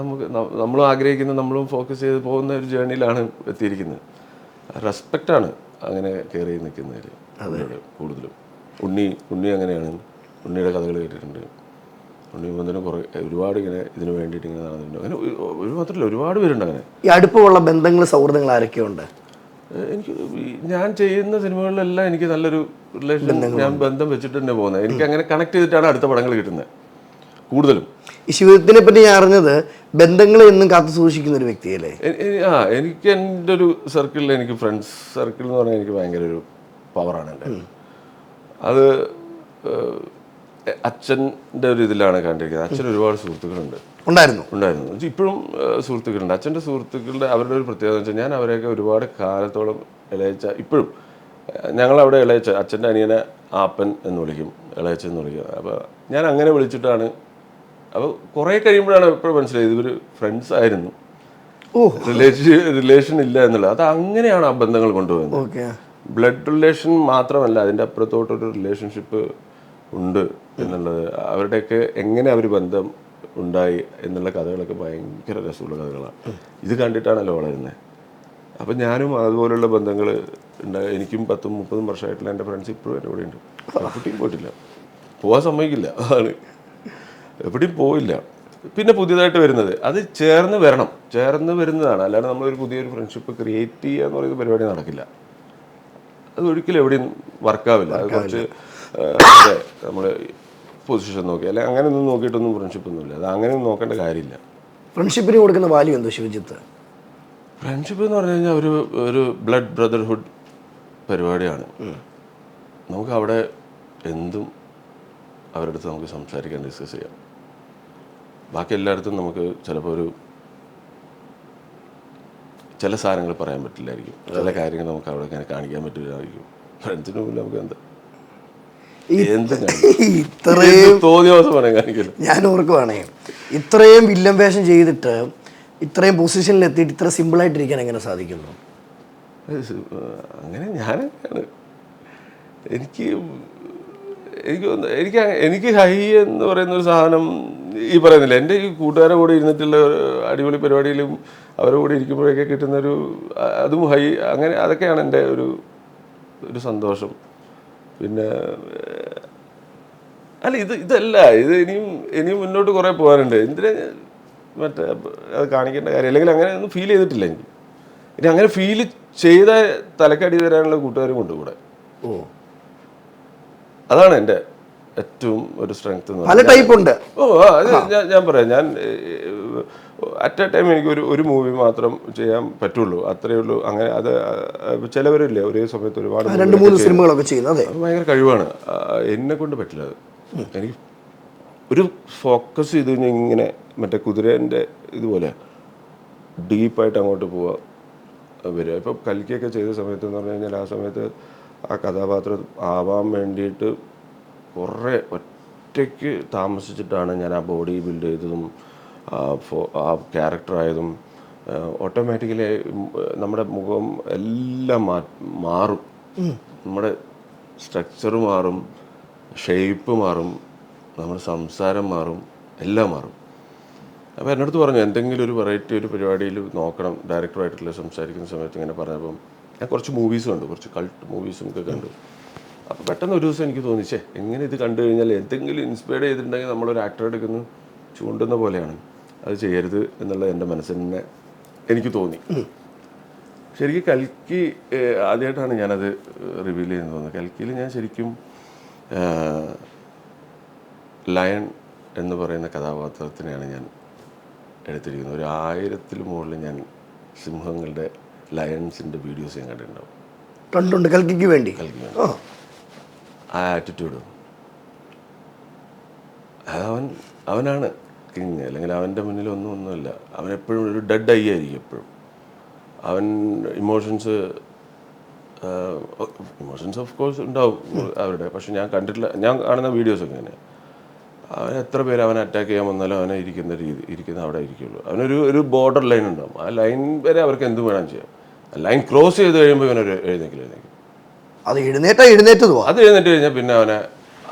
നമ്മളും ആഗ്രഹിക്കുന്ന, നമ്മളും ഫോക്കസ് ചെയ്ത് പോകുന്ന ഒരു ജേണിയിലാണ് എത്തിയിരിക്കുന്നത്. റെസ്പെക്റ്റാണ് അങ്ങനെ കയറി നിൽക്കുന്നതിൽ അതിനോട് കൂടുതലും. ഉണ്ണി അങ്ങനെയാണ്. ഉണ്ണിയുടെ കഥകൾ കേട്ടിട്ടുണ്ട്. ഉണ്ണി മുതലും ഒരുപാട് ഇങ്ങനെ ഇതിന് വേണ്ടിയിട്ട് ഇങ്ങനെ നടന്നിട്ടുണ്ട്. അങ്ങനെ ഒരു മാത്രമല്ല, ഒരുപാട് പേരുണ്ട് അങ്ങനെ. ഈ അടുപ്പമുള്ള ബന്ധങ്ങൾ, സൗഹൃദങ്ങൾ ആരൊക്കെയുണ്ട്? ഞാൻ ചെയ്യുന്ന സിനിമകളിലെല്ലാം എനിക്ക് നല്ലൊരു റിലേഷൻ, ഞാൻ ബന്ധം വെച്ചിട്ട് തന്നെ പോകുന്നത്. എനിക്ക് അങ്ങനെ കണക്ട് ചെയ്തിട്ടാണ് അടുത്ത പടങ്ങൾ കിട്ടുന്നത് കൂടുതലും. ഈ ശിവത്തിനെ പറ്റി ഞാൻ അറിഞ്ഞത് ബന്ധങ്ങൾ എന്നും കാത്തു സൂക്ഷിക്കുന്ന ഒരു വ്യക്തിയല്ലേ? എനിക്ക് എൻ്റെ ഒരു സർക്കിളിൽ, എനിക്ക് ഫ്രണ്ട്സ് സർക്കിൾ എന്ന് പറഞ്ഞാൽ എനിക്ക് ഭയങ്കര ഒരു പവറാണ് എൻ്റെ. അത് അച്ഛൻ്റെ ഒരു ഇതിലാണ് കണ്ടിരിക്കുന്നത്. അച്ഛൻ ഒരുപാട് സുഹൃത്തുക്കളുണ്ട്, ഉണ്ടായിരുന്നു. ഇപ്പോഴും സുഹൃത്തുക്കളുണ്ട്. അച്ഛൻ്റെ സുഹൃത്തുക്കളുടെ അവരുടെ ഒരു പ്രത്യേകത വെച്ചാൽ, ഞാൻ അവരെയൊക്കെ ഒരുപാട് കാലത്തോളം ഇളയച്ച, ഇപ്പോഴും ഞങ്ങളവിടെ ഇളയച്ച, അച്ഛൻ്റെ അനിയനെ ആപ്പൻ എന്ന് വിളിക്കും, ഇളയച്ച എന്ന് വിളിക്കും. അപ്പോൾ ഞാൻ അങ്ങനെ വിളിച്ചിട്ടാണ്. അപ്പോൾ കുറേ കഴിയുമ്പോഴാണ് എപ്പോഴും മനസ്സിലായത് ഇവർ ഫ്രണ്ട്സ് ആയിരുന്നു, റിലേഷൻ ഇല്ല എന്നുള്ളത്. അത് അങ്ങനെയാണ് ആ ബന്ധങ്ങൾ കൊണ്ടുപോകുന്നത്. ബ്ലഡ് റിലേഷൻ മാത്രമല്ല, അതിൻ്റെ അപ്പുറത്തോട്ടൊരു റിലേഷൻഷിപ്പ് ഉണ്ട് എന്നുള്ളത്. അവരുടെയൊക്കെ എങ്ങനെ അവർ ബന്ധം ഉണ്ടായി എന്നുള്ള കഥകളൊക്കെ ഭയങ്കര രസമുള്ള കഥകളാണ്. ഇത് കണ്ടിട്ടാണല്ലോ വളരുന്നത്. അപ്പം ഞാനും അതുപോലുള്ള ബന്ധങ്ങൾ ഉണ്ടായി. എനിക്കും 10-30 വർഷമായിട്ടുള്ള എൻ്റെ ഫ്രണ്ട്സ് ഇപ്പോഴും എൻ്റെ കൂടെ ഉണ്ട്. എവിടെയും പോയിട്ടില്ല, പോകാൻ സമ്മതിക്കില്ല, അതാണ്, എവിടെയും പോയില്ല. പിന്നെ പുതിയതായിട്ട് വരുന്നത് അത് ചേർന്ന് വരുന്നതാണ്. അല്ലാതെ നമ്മളൊരു പുതിയൊരു ഫ്രണ്ട്ഷിപ്പ് ക്രിയേറ്റ് ചെയ്യുക എന്ന് പറയുന്ന പരിപാടി നടക്കില്ല. അത് ഒരിക്കലും എവിടെയും വർക്കാവില്ല. അത് കുറച്ച് നമ്മൾ പൊസിഷൻ നോക്കി, അല്ലെങ്കിൽ അങ്ങനെയൊന്നും നോക്കിയിട്ടൊന്നും ഫ്രണ്ട്ഷിപ്പ് ഒന്നുമില്ല. അത് അങ്ങനെയൊന്നും നോക്കേണ്ട കാര്യമില്ല. ഫ്രണ്ട്ഷിപ്പിന് കൊടുക്കുന്ന വാല്യൂ എന്തോ ശിവജിത്ത്? ഫ്രണ്ട്ഷിപ്പ് എന്ന് പറഞ്ഞു കഴിഞ്ഞാൽ ഒരു ബ്ലഡ് ബ്രദർഹുഡ് പരിപാടിയാണ്. നമുക്ക് അവിടെ എന്തും അവരുടെ അടുത്ത് നമുക്ക് സംസാരിക്കാൻ, ഡിസ്കസ് ചെയ്യാം. ബാക്കി എല്ലായിടത്തും നമുക്ക് ചിലപ്പോൾ ചില സാധനങ്ങൾ പറയാൻ പറ്റില്ലായിരിക്കും, ചില കാര്യങ്ങൾ നമുക്ക് അവിടെ ഇങ്ങനെ കാണിക്കാൻ പറ്റില്ലായിരിക്കും. ഫ്രണ്ട്സിന് മുന്നിൽ നമുക്ക് ഇത്രയും കാണിക്കില്ല. ഞാൻ ഓർക്കുവാണേ, ഇത്രയും വില്ലൻ വേഷം ചെയ്തിട്ട് ഇത്രയും പൊസിഷനിൽ എത്തിയിട്ട് ഇത്ര സിമ്പിളായിട്ടിരിക്കാൻ എങ്ങനെ സാധിക്കുന്നു? അങ്ങനെ ഞാനൊക്കെയാണ്. എനിക്ക് ഹൈ എന്ന് പറയുന്ന ഒരു സാധനം ഈ പറയുന്നില്ല. എൻ്റെ ഈ കൂട്ടുകാരുടെ കൂടെ ഇരുന്നിട്ടുള്ള അടിപൊളി പരിപാടിയിലും അവരുടെ കൂടെ ഇരിക്കുമ്പോഴൊക്കെ കിട്ടുന്നൊരു അതും ഹൈ, അങ്ങനെ അതൊക്കെയാണ് എൻ്റെ ഒരു സന്തോഷം. പിന്നെ അല്ല, ഇതല്ല, ഇനിയും മുന്നോട്ട് കുറേ പോകാനുണ്ട്. എന്തിനാ മറ്റേ അത് കാണിക്കേണ്ട കാര്യം, അല്ലെങ്കിൽ അങ്ങനെ ഒന്നും ഫീൽ ചെയ്തിട്ടില്ല എനിക്ക്. ഇനി അങ്ങനെ ഫീൽ ചെയ്ത തലക്കടി തരാനുള്ള കൂട്ടുകാരും കൊണ്ട് കൂടെ. അതാണ് എൻ്റെ ഏറ്റവും ഒരു സ്ട്രെങ്ത്. പല ടൈപ്പ് ഉണ്ട്. അത് ഞാൻ പറയാം, ഞാൻ അറ്റ് എ ടൈം എനിക്ക് ഒരു മൂവി മാത്രം ചെയ്യാൻ പറ്റുള്ളൂ, അത്രയേ ഉള്ളൂ. അങ്ങനെ അത് ചിലവരില്ലേ ഒരേ സമയത്ത് ഒരുപാട് 2-3 സിനിമകളൊക്കെ ചെയ്യുന്നത്, അത് ഭയങ്കര കഴിവാണ്. എന്നെ കൊണ്ട് പറ്റില്ല അത്. എനിക്ക് ഒരു ഫോക്കസ് ചെയ്ത് കഴിഞ്ഞാൽ ഇങ്ങനെ മറ്റേ കുതിരേൻ്റെ ഇതുപോലെ ഡീപ്പായിട്ട് അങ്ങോട്ട് പോവുക വരിക. ഇപ്പം കൽക്കിയൊക്കെ ചെയ്ത സമയത്ത് എന്ന് പറഞ്ഞു കഴിഞ്ഞാൽ, ആ സമയത്ത് ആ കഥാപാത്രം ആവാൻ വേണ്ടിയിട്ട് കുറേ ഒറ്റയ്ക്ക് താമസിച്ചിട്ടാണ് ഞാൻ ആ ബോഡി ബിൽഡ് ചെയ്തതും ആ ക്യാരക്ടറായതും. ഓട്ടോമാറ്റിക്കലി നമ്മുടെ മുഖം എല്ലാം മാറും, നമ്മുടെ സ്ട്രക്ചർ മാറും, ഷേപ്പ് മാറും, നമ്മുടെ സംസാരം മാറും, എല്ലാം മാറും. അപ്പോൾ എൻ്റെ അടുത്ത് പറഞ്ഞു, എന്തെങ്കിലും ഒരു വെറൈറ്റി ഒരു പരിപാടിയിൽ നോക്കണം, ഡയറക്ടറായിട്ടുള്ള സംസാരിക്കുന്ന സമയത്ത് ഇങ്ങനെ പറഞ്ഞപ്പം ഞാൻ കുറച്ച് മൂവീസും കണ്ടു, കുറച്ച് കൾട്ട് മൂവീസും ഒക്കെ കണ്ടു. അപ്പോൾ പെട്ടെന്ന് ഒരു ദിവസം എനിക്ക് തോന്നിച്ചേ എങ്ങനെ ഇത് കണ്ടു കഴിഞ്ഞാൽ എന്തെങ്കിലും ഇൻസ്പയർ ചെയ്തിട്ടുണ്ടെങ്കിൽ നമ്മളൊരു ആക്ടർ എടുക്കുന്ന ചൂണ്ടുന്ന പോലെയാണ്, അത് ചെയ്യരുത് എന്നുള്ളത് എൻ്റെ മനസ്സിനെ എനിക്ക് തോന്നി. ശരിക്കും കൽക്കി ആദ്യമായിട്ടാണ് ഞാനത് റിവീൽ ചെയ്യുന്നത് തോന്നുന്നത്. കൽക്കിയിൽ ഞാൻ ശരിക്കും ലയൺ എന്ന് പറയുന്ന കഥാപാത്രത്തിനെയാണ് ഞാൻ എടുത്തിരിക്കുന്നത്. ഒരു 1000-ൽ മുകളിൽ ഞാൻ സിംഹങ്ങളുടെ ലയൺസിൻ്റെ വീഡിയോസ് ഞാൻ കണ്ടിട്ടുണ്ടാവും. കണ്ടുണ്ട് കൽക്കിക്ക് വേണ്ടി. ആ ആറ്റിറ്റ്യൂഡ് അവനാണ് കിങ്, അല്ലെങ്കിൽ അവൻ്റെ മുന്നിൽ ഒന്നുമല്ല. അവനെപ്പോഴും ഒരു ഡെഡ് ഐ ആയിരിക്കും എപ്പോഴും. അവൻ ഇമോഷൻസ് ഓഫ് കോഴ്സ് ഉണ്ടാവും അവരുടെ, പക്ഷെ ഞാൻ കണ്ടിട്ടില്ല. ഞാൻ കാണുന്ന വീഡിയോസൊക്കെ ഇങ്ങനെ അവൻ എത്ര പേര് അവനെ അറ്റാക്ക് ചെയ്യാൻ വന്നാലും അവനെ ഇരിക്കുന്ന അവിടെ ഇരിക്കുള്ളൂ. അവനൊരു ബോർഡർ ലൈൻ ഉണ്ടാവും. ആ ലൈൻ വരെ അവർക്ക് എന്ത് വേണം ചെയ്യാം. ലൈൻ ക്രോസ് ചെയ്ത് കഴിയുമ്പോൾ ഇവനൊരു എഴുന്നേക്കും. അത് എഴുന്നേറ്റ് കഴിഞ്ഞാൽ പിന്നെ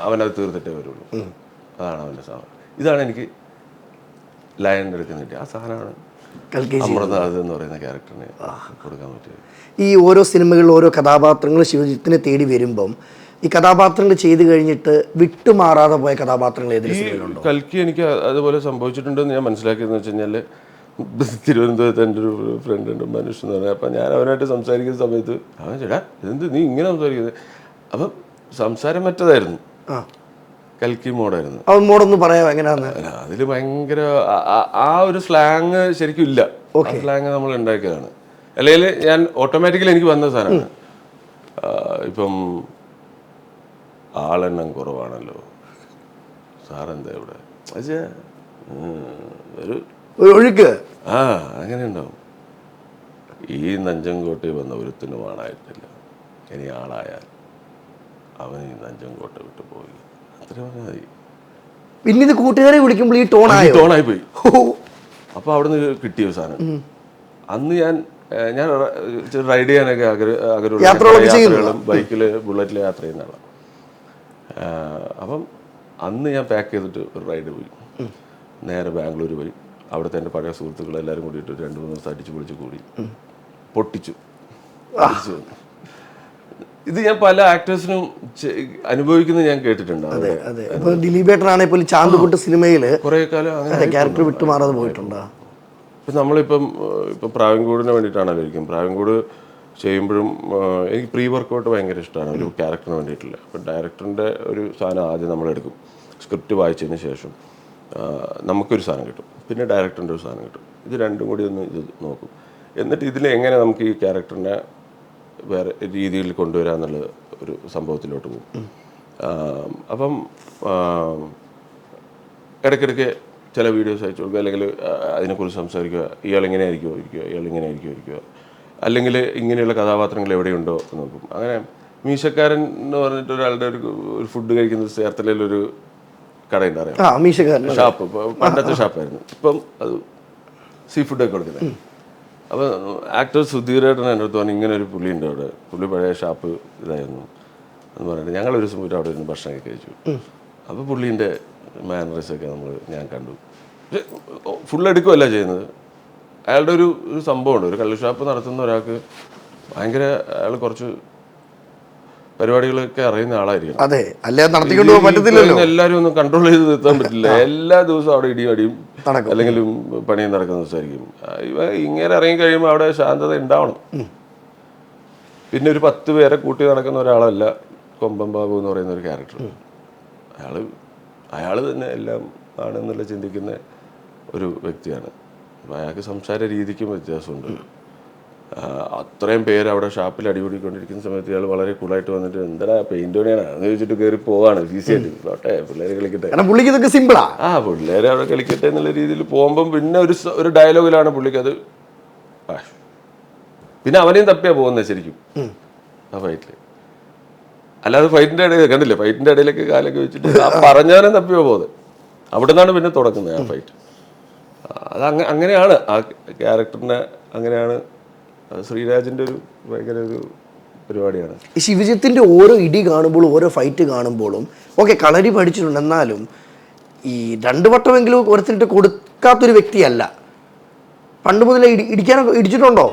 അവനത് തീർത്തിട്ടേ വരുള്ളൂ. അതാണ് അവൻ്റെ സാധനം. ഇതാണ് എനിക്ക് ലയൻ്റെ അടുത്ത് കിട്ടിയ ആ സാധനമാണ് അമൃതനാഥ് എന്ന് പറയുന്ന ക്യാരക്ടറിന് കൊടുക്കാൻ പറ്റിയത്. ഈ ഓരോ സിനിമകളിൽ ഓരോ കഥാപാത്രങ്ങൾ ശിവജിത്തിനെ തേടി വരുമ്പം ഈ കഥാപാത്രങ്ങൾ ചെയ്ത് കഴിഞ്ഞിട്ട് വിട്ടുമാറാതെ പോയ കഥാപാത്രങ്ങൾ ഏതെങ്കിലും സിനിമയിലുണ്ടോ? കൽക്കി എനിക്ക് അതുപോലെ സംഭവിച്ചിട്ടുണ്ടെന്ന് ഞാൻ മനസ്സിലാക്കിയതെന്ന് വെച്ച് കഴിഞ്ഞാൽ, തിരുവനന്തപുരത്ത് എൻ്റെ ഒരു ഫ്രണ്ട് ഉണ്ട് മനുഷ്യ എന്ന് പറഞ്ഞാൽ. അപ്പം ഞാൻ അവനായിട്ട് സംസാരിക്കുന്ന സമയത്ത് അവൻ ചേട്ടാ ഇതെന്ത് നീ ഇങ്ങനെ സംസാരിക്കുന്നത്, അപ്പം സംസാരം മറ്റതായിരുന്നു, കൽക്കി മോഡായിരുന്നു. മോഡൊന്ന് പറയാം എങ്ങനെയാന്ന്. അതിൽ ഭയങ്കര ആ ഒരു സ്ലാങ് ശരിക്കും ഇല്ല. സ്ലാങ് നമ്മൾ ഉണ്ടാക്കിയതാണ്. അല്ലെങ്കിൽ ഞാൻ ഓട്ടോമാറ്റിക്കലി എനിക്ക് വന്ന സാധനമാണ്. ഇപ്പം ആളെണ്ണം കുറവാണല്ലോ സാറെന്താ ഇവിടെ ഒരു ഒഴുക്ക് അങ്ങനെ ഉണ്ടാവും. ഈ നഞ്ചൻകോട്ടയിൽ വന്ന ഒരുത്തിനും ആളായിട്ടില്ല, ഇനി ആളായാൽ അവൻ ഈ നഞ്ചൻകോട്ട വിട്ടു പോയി, അത്ര പറഞ്ഞാൽ മതി. പിന്നെ ഇത് കൂട്ടുകാരെ വിളിക്കുമ്പോൾ ഈ ടോണായി പോയി. അപ്പോൾ അവിടെ നിന്ന് കിട്ടിയ സാധനം. അന്ന് ഞാൻ റൈഡ് ചെയ്യാനൊക്കെ യാത്രകളും ബൈക്കിൽ ബുള്ളറ്റിൽ യാത്ര ചെയ്യുന്ന ആളാണ്. അപ്പം അന്ന് ഞാൻ പാക്ക് ചെയ്തിട്ട് ഒരു റൈഡ് പോയി, നേരെ ബാംഗ്ലൂർ പോയി. അവിടുത്തെ എൻ്റെ പഴയ സുഹൃത്തുക്കളെല്ലാവരും കൂടിയിട്ട് 2-3 ദിവസം അടിച്ചു പൊളിച്ച് കൂടി പൊട്ടിച്ചു. ഇത് ഞാൻ പല ആക്ടേഴ്സിനും അനുഭവിക്കുന്നത് ഞാൻ കേട്ടിട്ടുണ്ട്. ദിലീപേട്ടനാണെങ്കിൽ പോലും ചാന്തുകുട്ട് സിനിമയിൽ കുറേ കാലം അങ്ങനെ ക്യാരക്ടർ വിട്ടുമാറാതെ പോയിട്ടുണ്ട്. ഇപ്പം നമ്മളിപ്പം പ്രാവൻകൂടിന് വേണ്ടിയിട്ടാണല്ലോ ഇരിക്കും. പ്രാവൻകൂട് ചെയ്യുമ്പോഴും എനിക്ക് പ്രീ വർക്കൗട്ട് ഭയങ്കര ഇഷ്ടമാണ് ഒരു ക്യാരക്ടറിന് വേണ്ടിയിട്ടില്ല. അപ്പം ഡയറക്ടറിൻ്റെ ഒരു സാധനം ആദ്യം നമ്മളെടുക്കും. സ്ക്രിപ്റ്റ് വായിച്ചതിന് ശേഷം നമുക്കൊരു സാധനം കിട്ടും, പിന്നെ ഡയറക്ടറിൻ്റെ ഒരു സാധനം കിട്ടും. ഇത് രണ്ടും കൂടി ഒന്ന് ഇത് നോക്കും. എന്നിട്ട് ഇതിൽ എങ്ങനെ നമുക്ക് ഈ ക്യാരക്ടറിനെ വേറെ രീതിയിൽ കൊണ്ടുവരാമെന്നുള്ള ഒരു സംഭവത്തിലോട്ട് പോകും. അപ്പം ഇടയ്ക്കിടയ്ക്ക് ചില വീഡിയോസ് അയച്ചു കൊടുക്കുക, അല്ലെങ്കിൽ അതിനെക്കുറിച്ച് സംസാരിക്കുക. ഇയാളിങ്ങനെ ആയിരിക്കുമോ ഇരിക്കുക, അല്ലെങ്കിൽ ഇങ്ങനെയുള്ള കഥാപാത്രങ്ങൾ എവിടെയുണ്ടോ എന്ന് നോക്കും. അങ്ങനെ മീശക്കാരൻ എന്ന് പറഞ്ഞിട്ട് ഒരാളുടെ ഒരു ഫുഡ് കഴിക്കുന്നത് ചേർത്തലയിലൊരു കടയുണ്ട്, അറിയാം, ഷാപ്പ്. പണ്ടത്തെ ഷാപ്പായിരുന്നു, ഇപ്പം അത് സീ ഫുഡൊക്കെ കൊടുക്കുന്നത്. അപ്പോൾ ആക്ടർ സുധീരേട്ടൻ എൻ്റെ അടുത്ത് പറഞ്ഞു ഇങ്ങനെ ഒരു പുള്ളി ഉണ്ട് അവിടെ, പുള്ളി പഴയ ഷാപ്പ് ഇതായിരുന്നു എന്ന് പറഞ്ഞിട്ട് ഞങ്ങളൊരു ദിവസം പോയിട്ട് അവിടെ ഇരുന്ന് ഭക്ഷണം കഴിച്ചു. അപ്പോൾ പുള്ളീൻ്റെ മാനറീസൊക്കെ ഞാൻ കണ്ടു. ഫുൾ എടുക്കുകയല്ല ചെയ്യുന്നത്. അയാളുടെ ഒരു സംഭവമുണ്ട്. ഒരു കള്ള് ഷാപ്പ് നടത്തുന്ന ഒരാൾക്ക് ഭയങ്കര അയാൾ കുറച്ച് പരിപാടികളൊക്കെ അറിയുന്ന ആളായിരിക്കും. അതെ, അല്ലേ നടത്തിക്കൊണ്ട് പോകാൻ പറ്റത്തില്ലല്ലോ. എല്ലാവരും ഒന്നും കൺട്രോൾ ചെയ്ത് നിർത്താൻ പറ്റില്ല. എല്ലാ ദിവസവും അവിടെ ഇടിയും അല്ലെങ്കിൽ പണിയും നടക്കുന്ന ദിവസമായിരിക്കും. ഇവ ഇങ്ങനെ ഇറങ്ങി കഴിയുമ്പോൾ അവിടെ ശാന്തത ഉണ്ടാവണം. പിന്നെ ഒരു 10 പേരെ കൂട്ടി നടക്കുന്ന ഒരാളല്ല കൊമ്പൻ ബാബു എന്ന് പറയുന്ന ഒരു ക്യാരക്ടർ. അയാൾ തന്നെ എല്ലാം ആണെന്നുള്ള ചിന്തിക്കുന്ന ഒരു വ്യക്തിയാണ്. അപ്പോൾ അയാൾക്ക് സംസാര രീതിക്കും വ്യത്യാസമുണ്ട്. അത്രയും പേര് അവിടെ ഷാപ്പിൽ അടിപൊളിക്കൊണ്ടിരിക്കുന്ന സമയത്ത് ഇയാൾ വളരെ കൂളായിട്ട് വന്നിട്ട് എന്താ പെയിന്റ് പണിയാണ് എന്ന് ചോദിച്ചിട്ട് കയറി പോവാണ്. ഈസിയായിട്ട് പോട്ടെ, പിള്ളേരെ കളിക്കട്ടെ, പിള്ളേരെ അവിടെ കളിക്കട്ടെ എന്നുള്ള രീതിയിൽ പോകുമ്പം പിന്നെ ഒരു ഡയലോഗിലാണ് പുള്ളിക്ക് അത്. പിന്നെ അവനെയും തപ്പിയാ പോകുന്നത് ശരിക്കും ആ ഫൈറ്റിൽ. അല്ലാതെ ഫൈറ്റിന്റെ ഇടയിൽ കണ്ടില്ലേ, ഫൈറ്റിന്റെ ഇടയിലേക്ക് കാലൊക്കെ വെച്ചിട്ട് പറഞ്ഞവനെ തപ്പിയോ പോകുന്നത്. അവിടെ നിന്നാണ് പിന്നെ തുടങ്ങുന്നത് ആ ഫൈറ്റ്. അത് അങ്ങനെയാണ് ആ ക്യാരക്ടറിനെ, അങ്ങനെയാണ്. ശ്രീരാജിന്റെ ഒരു ഭയങ്കര ഒരു പരിപാടിയാണ്. ഈ ശിവജിത്തിന്റെ ഓരോ ഇടി കാണുമ്പോഴും ഓരോ ഫൈറ്റ് കാണുമ്പോഴും ഓക്കെ കളരി പഠിച്ചിട്ടുണ്ട്, എന്നാലും ഈ 2 വട്ടമെങ്കിലും ഒരുത്തിട്ട് കൊടുക്കാത്തൊരു വ്യക്തിയല്ല. പണ്ട് മുതലേ ഇടിക്കാനൊക്കെ ഇടിച്ചിട്ടുണ്ടോ?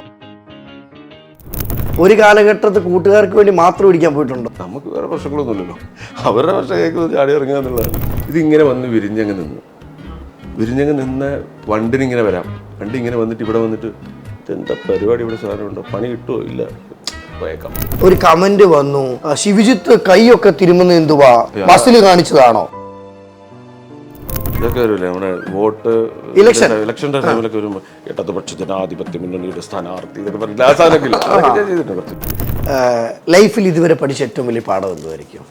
ഒരു കാലഘട്ടത്തിൽ കൂട്ടുകാർക്ക് വേണ്ടി മാത്രം പിടിക്കാൻ പോയിട്ടുണ്ടോ? നമുക്ക് വേറെ പ്രശ്നങ്ങളൊന്നുമില്ലല്ലോ, അവരുടെ പ്രശ്നം കേൾക്കുന്നത് ചാടി ഇറങ്ങുക എന്നുള്ളതാണ്. ഇതിങ്ങനെ വന്ന് വിരിഞ്ഞങ്ങ് നിന്ന് വണ്ടിനിങ്ങനെ വരാം, വണ്ടി ഇങ്ങനെ വന്നിട്ട് ഇവിടെ വന്നിട്ട് എന്താ പരിപാടി, ഇവിടെ സാധനം ഉണ്ടോ, പണി കിട്ടുമോ, ഇല്ല പോയേക്കാം. ഒരു കമന്റ് വന്നു, ശിവജിത്ത് കൈയൊക്കെ തിരുമുന്ന എന്തുവാ, ബസ്സിൽ കാണിച്ചതാണോ? ഇതൊക്കെ വരില്ലേ നമ്മുടെ വോട്ട് ഇലക്ഷൻ്റെ ടൈമിലൊക്കെ വരുമ്പോൾ ഇടതുപക്ഷ ജനാധിപത്യ മുന്നണിയുടെ സ്ഥാനാർത്ഥി ഇതൊക്കെ പറഞ്ഞില്ല, ആ സാധനമൊക്കെ ചെയ്തിട്ടുണ്ട്. ലൈഫിൽ ഇതുവരെ പഠിച്ച ഏറ്റവും വലിയ പാഠം എന്തായിരിക്കും?